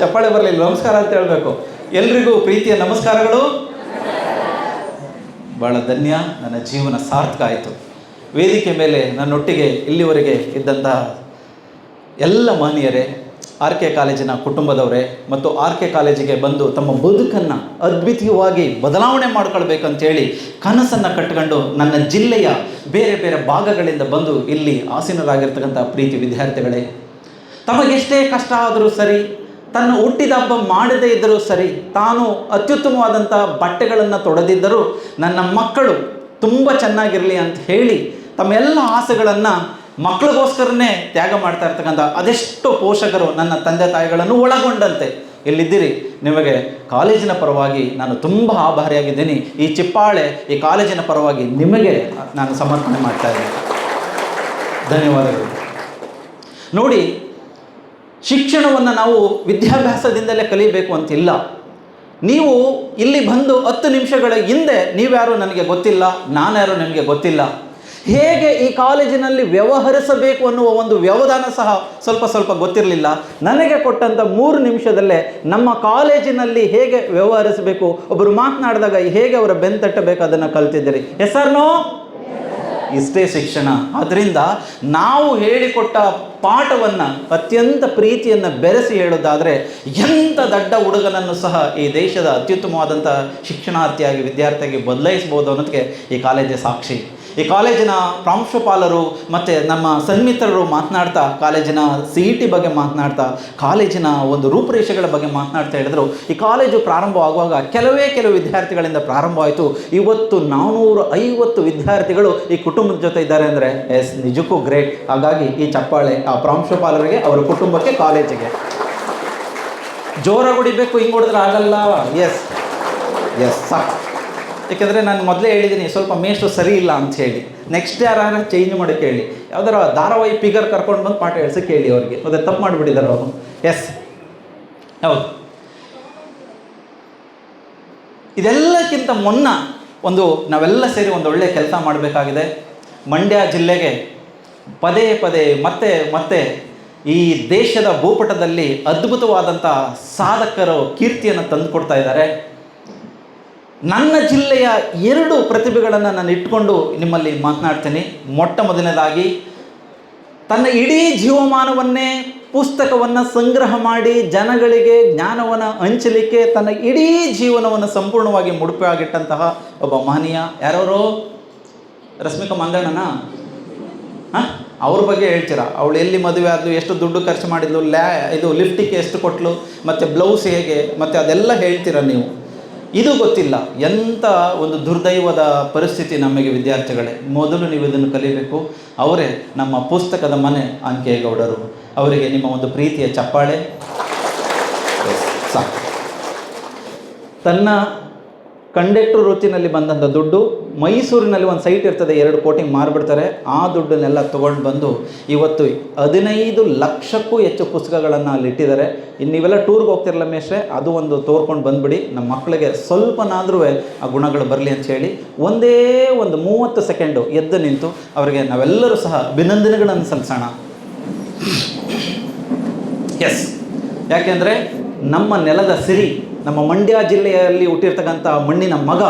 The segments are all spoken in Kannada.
ಚಪ್ಪಾಳೆ ಬರಲಿಲ್ಲ, ನಮಸ್ಕಾರ ಅಂತ ಹೇಳಬೇಕು. ಎಲ್ರಿಗೂ ಪ್ರೀತಿಯ ನಮಸ್ಕಾರಗಳು. ಭಾಳ ಧನ್ಯ, ನನ್ನ ಜೀವನ ಸಾರ್ಥಕ ಆಯಿತು. ವೇದಿಕೆ ಮೇಲೆ ನನ್ನೊಟ್ಟಿಗೆ ಇಲ್ಲಿವರೆಗೆ ಇದ್ದಂಥ ಎಲ್ಲ ಮಹನೀಯರೇ, ಆರ್ ಕೆ ಕಾಲೇಜಿನ ಕುಟುಂಬದವರೇ ಮತ್ತು ಆರ್ ಕೆ ಕಾಲೇಜಿಗೆ ಬಂದು ತಮ್ಮ ಬದುಕನ್ನು ಅದ್ವಿತೀಯವಾಗಿ ಬದಲಾವಣೆ ಮಾಡ್ಕೊಳ್ಬೇಕಂತೇಳಿ ಕನಸನ್ನು ಕಟ್ಕೊಂಡು ನನ್ನ ಜಿಲ್ಲೆಯ ಬೇರೆ ಬೇರೆ ಭಾಗಗಳಿಂದ ಬಂದು ಇಲ್ಲಿ ಆಸೀನರಾಗಿರ್ತಕ್ಕಂಥ ಪ್ರೀತಿ ವಿದ್ಯಾರ್ಥಿಗಳೇ, ತಮಗೆಷ್ಟೇ ಕಷ್ಟ ಆದರೂ ಸರಿ, ತನ್ನ ಹುಟ್ಟಿದ ಹಬ್ಬ ಮಾಡದೇ ಇದ್ದರೂ ಸರಿ, ತಾನು ಅತ್ಯುತ್ತಮವಾದಂಥ ಬಟ್ಟೆಗಳನ್ನು ತೊಡೆದಿದ್ದರೂ ನನ್ನ ಮಕ್ಕಳು ತುಂಬ ಚೆನ್ನಾಗಿರಲಿ ಅಂತ ಹೇಳಿ ತಮ್ಮೆಲ್ಲ ಆಸೆಗಳನ್ನು ಮಕ್ಕಳಿಗೋಸ್ಕರನೇ ತ್ಯಾಗ ಮಾಡ್ತಾ ಇರ್ತಕ್ಕಂಥ ಅದೆಷ್ಟೋ ಪೋಷಕರು, ನನ್ನ ತಂದೆ ತಾಯಿಗಳನ್ನು ಒಳಗೊಂಡಂತೆ ಎಲ್ಲಿದ್ದೀರಿ, ನಿಮಗೆ ಕಾಲೇಜಿನ ಪರವಾಗಿ ನಾನು ತುಂಬ ಆಭಾರಿಯಾಗಿದ್ದೀನಿ. ಈ ಚಿಪ್ಪಾಳೆ ಈ ಕಾಲೇಜಿನ ಪರವಾಗಿ ನಿಮಗೆ ನಾನು ಸಮರ್ಪಣೆ ಮಾಡ್ತಾ ಇದ್ದೀನಿ. ಧನ್ಯವಾದಗಳು. ನೋಡಿ, ಶಿಕ್ಷಣವನ್ನು ನಾವು ವಿದ್ಯಾಭ್ಯಾಸದಿಂದಲೇ ಕಲಿಬೇಕು ಅಂತಿಲ್ಲ. ನೀವು ಇಲ್ಲಿ ಬಂದು 10 ನಿಮಿಷಗಳ ಹಿಂದೆ ನೀವ್ಯಾರು ನನಗೆ ಗೊತ್ತಿಲ್ಲ, ನಾನ್ಯಾರು ನಿಮಗೆ ಗೊತ್ತಿಲ್ಲ. ಹೇಗೆ ಈ ಕಾಲೇಜಿನಲ್ಲಿ ವ್ಯವಹರಿಸಬೇಕು ಅನ್ನುವ ಒಂದು ವ್ಯವಧಾನ ಸಹ ಸ್ವಲ್ಪ ಗೊತ್ತಿರಲಿಲ್ಲ. ನನಗೆ ಕೊಟ್ಟಂಥ 3 ನಿಮಿಷದಲ್ಲೇ ನಮ್ಮ ಕಾಲೇಜಿನಲ್ಲಿ ಹೇಗೆ ವ್ಯವಹರಿಸಬೇಕು, ಒಬ್ಬರು ಮಾತನಾಡಿದಾಗ ಹೇಗೆ ಅವರ ಬೆನ್ನು ತಟ್ಟಬೇಕು ಅದನ್ನು ಕಲ್ತಿದ್ದೀರಿ. S R no? ಇಷ್ಟೇ ಶಿಕ್ಷಣ. ಆದ್ದರಿಂದ ನಾವು ಹೇಳಿಕೊಟ್ಟ ಪಾಠವನ್ನು ಅತ್ಯಂತ ಪ್ರೀತಿಯನ್ನು ಬೆರೆಸಿ ಹೇಳೋದಾದರೆ ಎಂಥ ದೊಡ್ಡ ಹುಡುಗನನ್ನು ಸಹ ಈ ದೇಶದ ಅತ್ಯುತ್ತಮವಾದಂಥ ಶಿಕ್ಷಣಾರ್ಥಿಯಾಗಿ ವಿದ್ಯಾರ್ಥಿಯಾಗಿ ಬದಲಾಯಿಸ್ಬೋದು ಅನ್ನೋದಕ್ಕೆ ಈ ಕಾಲೇಜೇ ಸಾಕ್ಷಿ. ಈ ಕಾಲೇಜಿನ ಪ್ರಾಂಶುಪಾಲರು ಮತ್ತು ನಮ್ಮ ಸನ್ಮಿತ್ರರು ಮಾತನಾಡ್ತಾ, ಕಾಲೇಜಿನ CET ಬಗ್ಗೆ ಮಾತನಾಡ್ತಾ, ಕಾಲೇಜಿನ ಒಂದು ರೂಪುರೇಷೆಗಳ ಬಗ್ಗೆ ಮಾತನಾಡ್ತಾ ಹೇಳಿದ್ರು. ಈ ಕಾಲೇಜು ಪ್ರಾರಂಭವಾಗುವಾಗ ಕೆಲವು ವಿದ್ಯಾರ್ಥಿಗಳಿಂದ ಪ್ರಾರಂಭವಾಯಿತು. ಇವತ್ತು 450 ವಿದ್ಯಾರ್ಥಿಗಳು ಈ ಕುಟುಂಬದ ಜೊತೆ ಇದ್ದಾರೆ ಅಂದರೆ ಎಸ್, ನಿಜಕ್ಕೂ ಗ್ರೇಟ್. ಹಾಗಾಗಿ ಈ ಚಪ್ಪಾಳೆ ಆ ಪ್ರಾಂಶುಪಾಲರಿಗೆ, ಅವರ ಕುಟುಂಬಕ್ಕೆ, ಕಾಲೇಜಿಗೆ ಜೋರಾಗಿ ಹೊಡಿಬೇಕು. ಹಿಂಗೆ ಹೊಡೆದ್ರೆ ಆಗಲ್ಲ. ಎಸ್ ಸಾಕು. ಏಕೆಂದರೆ ನಾನು ಮೊದಲೇ ಹೇಳಿದ್ದೀನಿ, ಸ್ವಲ್ಪ ಮೇಷ್ಟ್ರು ಸರಿ ಇಲ್ಲ ಅಂತ ಹೇಳಿ. ನೆಕ್ಸ್ಟ್ ಯಾರು ಚೇಂಜ್ ಮಾಡೋಕ್ಕೆ ಹೇಳಿ, ಯಾವ್ದಾರ ಧಾರಾವಾಹಿ ಫಿಗರ್ ಕರ್ಕೊಂಡು ಬಂದು ಪಾಠ ಹೇಳ್ಸೋಕ್ಕೆ ಹೇಳಿ ಅವ್ರಿಗೆ. ಮತ್ತೆ ತಪ್ಪು ಮಾಡಿಬಿಟ್ಟಿದ್ದಾರೆ ಅವರು. ಎಸ್, ಹೌದು. ಇದೆಲ್ಲಕ್ಕಿಂತ ಮುನ್ನ ನಾವೆಲ್ಲ ಸೇರಿ ಒಂದು ಒಳ್ಳೆಯ ಕೆಲಸ ಮಾಡಬೇಕಾಗಿದೆ. ಮಂಡ್ಯ ಜಿಲ್ಲೆಗೆ ಪದೇ ಮತ್ತೆ ಈ ದೇಶದ ಭೂಪಟದಲ್ಲಿ ಅದ್ಭುತವಾದಂಥ ಸಾಧಕರು ಕೀರ್ತಿಯನ್ನು ತಂದುಕೊಡ್ತಾ ಇದ್ದಾರೆ. ನನ್ನ ಜಿಲ್ಲೆಯ 2 ಪ್ರತಿಭೆಗಳನ್ನು ನಾನು ಇಟ್ಕೊಂಡು ನಿಮ್ಮಲ್ಲಿ ಮಾತನಾಡ್ತೀನಿ. ಮೊಟ್ಟ ಮೊದಲನೇದಾಗಿ, ತನ್ನ ಇಡೀ ಜೀವಮಾನವನ್ನೇ ಪುಸ್ತಕವನ್ನು ಸಂಗ್ರಹ ಮಾಡಿ ಜನಗಳಿಗೆ ಜ್ಞಾನವನ್ನು ಹಂಚಲಿಕ್ಕೆ ತನ್ನ ಇಡೀ ಜೀವನವನ್ನು ಸಂಪೂರ್ಣವಾಗಿ ಮುಡುಪಾಗಿಟ್ಟಂತಹ ಒಬ್ಬ ಮಹನೀಯ. ಯಾರವರು? ರಶ್ಮಿಕಾ ಮಂದಣ್ಣನ. ಅವ್ರ ಬಗ್ಗೆ ಹೇಳ್ತೀರಾ? ಅವಳು ಎಲ್ಲಿ ಮದುವೆ ಆದಳು, ಎಷ್ಟು ದುಡ್ಡು ಖರ್ಚು ಮಾಡಿದ್ಲು, ಇದು ಲಿಫ್ಟಿಗೆ ಎಷ್ಟು ಕೊಟ್ಟಲು, ಮತ್ತು ಬ್ಲೌಸ್ ಹೇಗೆ, ಮತ್ತು ಅದೆಲ್ಲ ಹೇಳ್ತೀರಾ ನೀವು. ಇದು ಗೊತ್ತಿಲ್ಲ. ಎಂಥ ಒಂದು ದುರ್ದೈವದ ಪರಿಸ್ಥಿತಿ ನಮಗೆ ವಿದ್ಯಾರ್ಥಿಗಳೇ. ಮೊದಲು ನೀವು ಇದನ್ನು ಕಲಿಬೇಕು. ಅವರೇ ನಮ್ಮ ಪುಸ್ತಕದ ಮನೆ ಅಂಕೇಗೌಡರು. ಅವರಿಗೆ ನಿಮ್ಮ ಒಂದು ಪ್ರೀತಿಯ ಚಪ್ಪಾಳೆ ಸಾಕು. ತನ್ನ ಕಂಡಕ್ಟರ್ ವೃತ್ತಿನಲ್ಲಿ ಬಂದಂಥ ದುಡ್ಡು, ಮೈಸೂರಿನಲ್ಲಿ ಒಂದು ಸೈಟ್ ಇರ್ತದೆ, 2 ಕೋಟಿಗೆ ಮಾರಿಬಿಡ್ತಾರೆ. ಆ ದುಡ್ಡನ್ನೆಲ್ಲ ತೊಗೊಂಡು ಬಂದು ಇವತ್ತು 15 ಲಕ್ಷಕ್ಕೂ ಹೆಚ್ಚು ಪುಸ್ತಕಗಳನ್ನು ಅಲ್ಲಿ ಇಟ್ಟಿದ್ದಾರೆ. ಇನ್ನು ನೀವೆಲ್ಲ ಟೂರ್ಗೆ ಹೋಗ್ತಿರಲ್ಲ ಮೇಷ್ಟ್ರೆ, ಅದು ಒಂದು ತೋರ್ಕೊಂಡು ಬಂದುಬಿಡಿ. ನಮ್ಮ ಮಕ್ಕಳಿಗೆ ಸ್ವಲ್ಪನಾದರೂ ಆ ಗುಣಗಳು ಬರಲಿ ಅಂತ ಹೇಳಿ ಒಂದೇ ಒಂದು 30 ಸೆಕೆಂಡು ಎದ್ದು ನಿಂತು ಅವರಿಗೆ ನಾವೆಲ್ಲರೂ ಸಹ ಅಭಿನಂದನೆಗಳನ್ನು ಸಲ್ಲಿಸೋಣ. ಎಸ್, ಯಾಕೆಂದರೆ ನಮ್ಮ ನೆಲದ ಸಿರಿ, ನಮ್ಮ ಮಂಡ್ಯ ಜಿಲ್ಲೆಯಲ್ಲಿ ಹುಟ್ಟಿರ್ತಕ್ಕಂಥ ಮಣ್ಣಿನ ಮಗ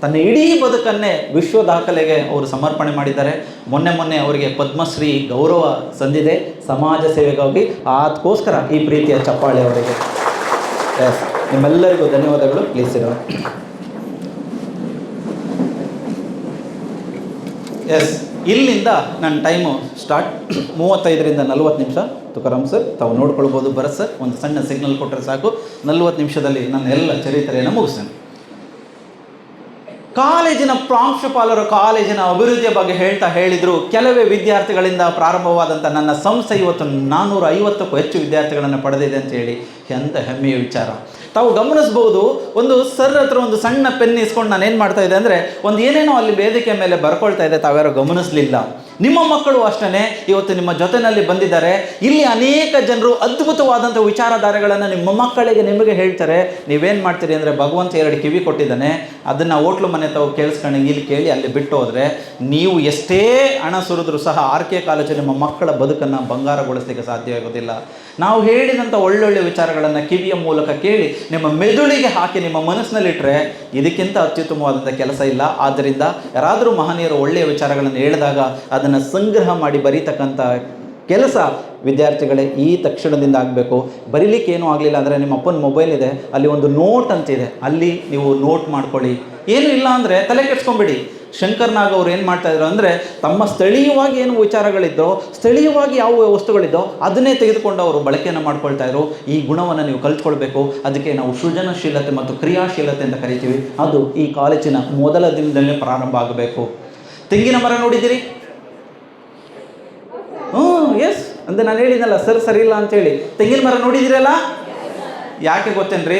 ತನ್ನ ಇಡೀ ಬದುಕನ್ನೇ ವಿಶ್ವ ದಾಖಲೆಗೆ ಅವರು ಸಮರ್ಪಣೆ ಮಾಡಿದ್ದಾರೆ. ಮೊನ್ನೆ ಅವರಿಗೆ ಪದ್ಮಶ್ರೀ ಗೌರವ ಸಂದಿದೆ ಸಮಾಜ ಸೇವೆಗಾಗಿ. ಅದಕ್ಕೋಸ್ಕರ ಈ ಪ್ರೀತಿಯ ಚಪ್ಪಾಳೆ ಅವರಿಗೆ. ಎಸ್, ನಿಮ್ಮೆಲ್ಲರಿಗೂ ಧನ್ಯವಾದಗಳು. ಪ್ಲೀಸ್ ಇರೋ. ಎಸ್, ಇಲ್ಲಿಂದ ನನ್ನ ಟೈಮು ಸ್ಟಾರ್ಟ್. 35ರಿಂದ 40 ನಿಮಿಷ. ತುಕಾರಾಮ್ ಸರ್ ತಾವು ನೋಡ್ಕೊಳ್ಬೋದು. ಭರತ್ ಸರ್ ಒಂದು ಸಣ್ಣ ಸಿಗ್ನಲ್ ಕೊಟ್ಟರೆ ಸಾಕು. 40 ನಿಮಿಷದಲ್ಲಿ ನನ್ನ ಎಲ್ಲ ಚರಿತ್ರೆಯನ್ನು ಮುಗಿಸ್ತೇನೆ. ಕಾಲೇಜಿನ ಪ್ರಾಂಶುಪಾಲರು ಕಾಲೇಜಿನ ಅಭಿವೃದ್ಧಿಯ ಬಗ್ಗೆ ಹೇಳಿದರು. ಕೆಲವೇ ವಿದ್ಯಾರ್ಥಿಗಳಿಂದ ಪ್ರಾರಂಭವಾದಂಥ ನನ್ನ ಸಂಸ್ಥೆ ಇವತ್ತು 450ಕ್ಕೂ ಹೆಚ್ಚು ವಿದ್ಯಾರ್ಥಿಗಳನ್ನು ಪಡೆದಿದೆ ಅಂತೇಳಿ ಎಂಥ ಹೆಮ್ಮೆಯ ವಿಚಾರ. ತಾವು ಗಮನಿಸ್ಬೋದು, ಒಂದು ಸರ್ ಹತ್ರ ಒಂದು ಸಣ್ಣ ಪೆನ್ ಇಸ್ಕೊಂಡು ನಾನು ಏನು ಮಾಡ್ತಾ ಇದ್ದೆ ಅಂದರೆ ಒಂದು ಏನೇನೋ ಅಲ್ಲಿ ವೇದಿಕೆ ಮೇಲೆ ಬರ್ಕೊಳ್ತಾ ಇದೆ, ತಾವ್ಯಾರೋ ಗಮನಿಸಲಿಲ್ಲ. ನಿಮ್ಮ ಮಕ್ಕಳು ಅಷ್ಟೇ ಇವತ್ತು ನಿಮ್ಮ ಜೊತೆಯಲ್ಲಿ ಬಂದಿದ್ದಾರೆ. ಇಲ್ಲಿ ಅನೇಕ ಜನರು ಅದ್ಭುತವಾದಂಥ ವಿಚಾರಧಾರೆಗಳನ್ನು ನಿಮ್ಮ ಮಕ್ಕಳಿಗೆ ನಿಮಗೆ ಹೇಳ್ತಾರೆ. ನೀವೇನು ಮಾಡ್ತೀರಿ ಅಂದರೆ, ಭಗವಂತ 2 ಕಿವಿ ಕೊಟ್ಟಿದ್ದಾನೆ, ಅದನ್ನು ಹೋಟ್ಲು ಮನೆ ತಾವು ಕೇಳಿಸ್ಕೊಂಡು ಇಲ್ಲಿ ಕೇಳಿ ಅಲ್ಲಿ ಬಿಟ್ಟು ಹೋದರೆ ನೀವು ಎಷ್ಟೇ ಹಣ ಸುರಿದ್ರೂ ಸಹ ಆರ್ ಕೆ ಕಾಲೇಜು ನಿಮ್ಮ ಮಕ್ಕಳ ಬದುಕನ್ನು ಬಂಗಾರಗೊಳಿಸಲಿಕ್ಕೆ ಸಾಧ್ಯವಾಗೋದಿಲ್ಲ. ನಾವು ಹೇಳಿದಂಥ ಒಳ್ಳೊಳ್ಳೆ ವಿಚಾರಗಳನ್ನು ಕಿವಿಯ ಮೂಲಕ ಕೇಳಿ ನಿಮ್ಮ ಮೆದುಳಿಗೆ ಹಾಕಿ ನಿಮ್ಮ ಮನಸ್ಸಿನಲ್ಲಿಟ್ಟರೆ ಇದಕ್ಕಿಂತ ಅತ್ಯುತ್ತಮವಾದಂಥ ಕೆಲಸ ಇಲ್ಲ. ಆದ್ದರಿಂದ ಯಾರಾದರೂ ಮಹನೀಯರು ಒಳ್ಳೆಯ ವಿಚಾರಗಳನ್ನು ಹೇಳಿದಾಗ ಅದನ್ನು ಸಂಗ್ರಹ ಮಾಡಿ ಬರೀತಕ್ಕಂಥ ಕೆಲಸ ವಿದ್ಯಾರ್ಥಿಗಳೇ ಈ ತಕ್ಷಣದಿಂದ ಆಗಬೇಕು. ಬರೀಲಿಕ್ಕೆ ಏನೂ ಆಗಲಿಲ್ಲ ಅಂದರೆ ನಿಮ್ಮ ಅಪ್ಪನ ಮೊಬೈಲ್ ಇದೆ, ಅಲ್ಲಿ ಒಂದು ನೋಟ್ ಅಂತಿದೆ, ಅಲ್ಲಿ ನೀವು ನೋಟ್ ಮಾಡ್ಕೊಳ್ಳಿ. ಏನೂ ಇಲ್ಲ ಅಂದರೆ ತಲೆ ಕೆಡ್ಸ್ಕೊಂಬಿಡಿ. ಶಂಕರ್ ನಾಗ್ ಅವರು ಏನು ಮಾಡ್ತಾಯಿದ್ರು ಅಂದರೆ ತಮ್ಮ ಸ್ಥಳೀಯವಾಗಿ ಏನು ವಿಚಾರಗಳಿದ್ದೋ, ಸ್ಥಳೀಯವಾಗಿ ಯಾವ ವಸ್ತುಗಳಿದ್ದೋ ಅದನ್ನೇ ತೆಗೆದುಕೊಂಡು ಅವರು ಬಳಕೆಯನ್ನು ಮಾಡ್ಕೊಳ್ತಾಯಿದ್ರು. ಈ ಗುಣವನ್ನು ನೀವು ಕಲ್ತ್ಕೊಳ್ಬೇಕು. ಅದಕ್ಕೆ ನಾವು ಸೃಜನಶೀಲತೆ ಮತ್ತು ಕ್ರಿಯಾಶೀಲತೆ ಅಂತ ಕರಿತೀವಿ. ಅದು ಈ ಕಾಲೇಜಿನ ಮೊದಲ ದಿನದಲ್ಲೇ ಪ್ರಾರಂಭ ಆಗಬೇಕು. ತೆಂಗಿನ ಮರ ನೋಡಿದ್ದೀರಿ? ಎಸ್ ಅಂದರೆ ನಾನು ಹೇಳಿದ್ನಲ್ಲ ಸರಿ ಇಲ್ಲ ಅಂತೇಳಿ. ತೆಂಗಿನ ಮರ ನೋಡಿದ್ದೀರಲ್ಲ? ಯಾಕೆ ಗೊತ್ತೇನ್ರಿ?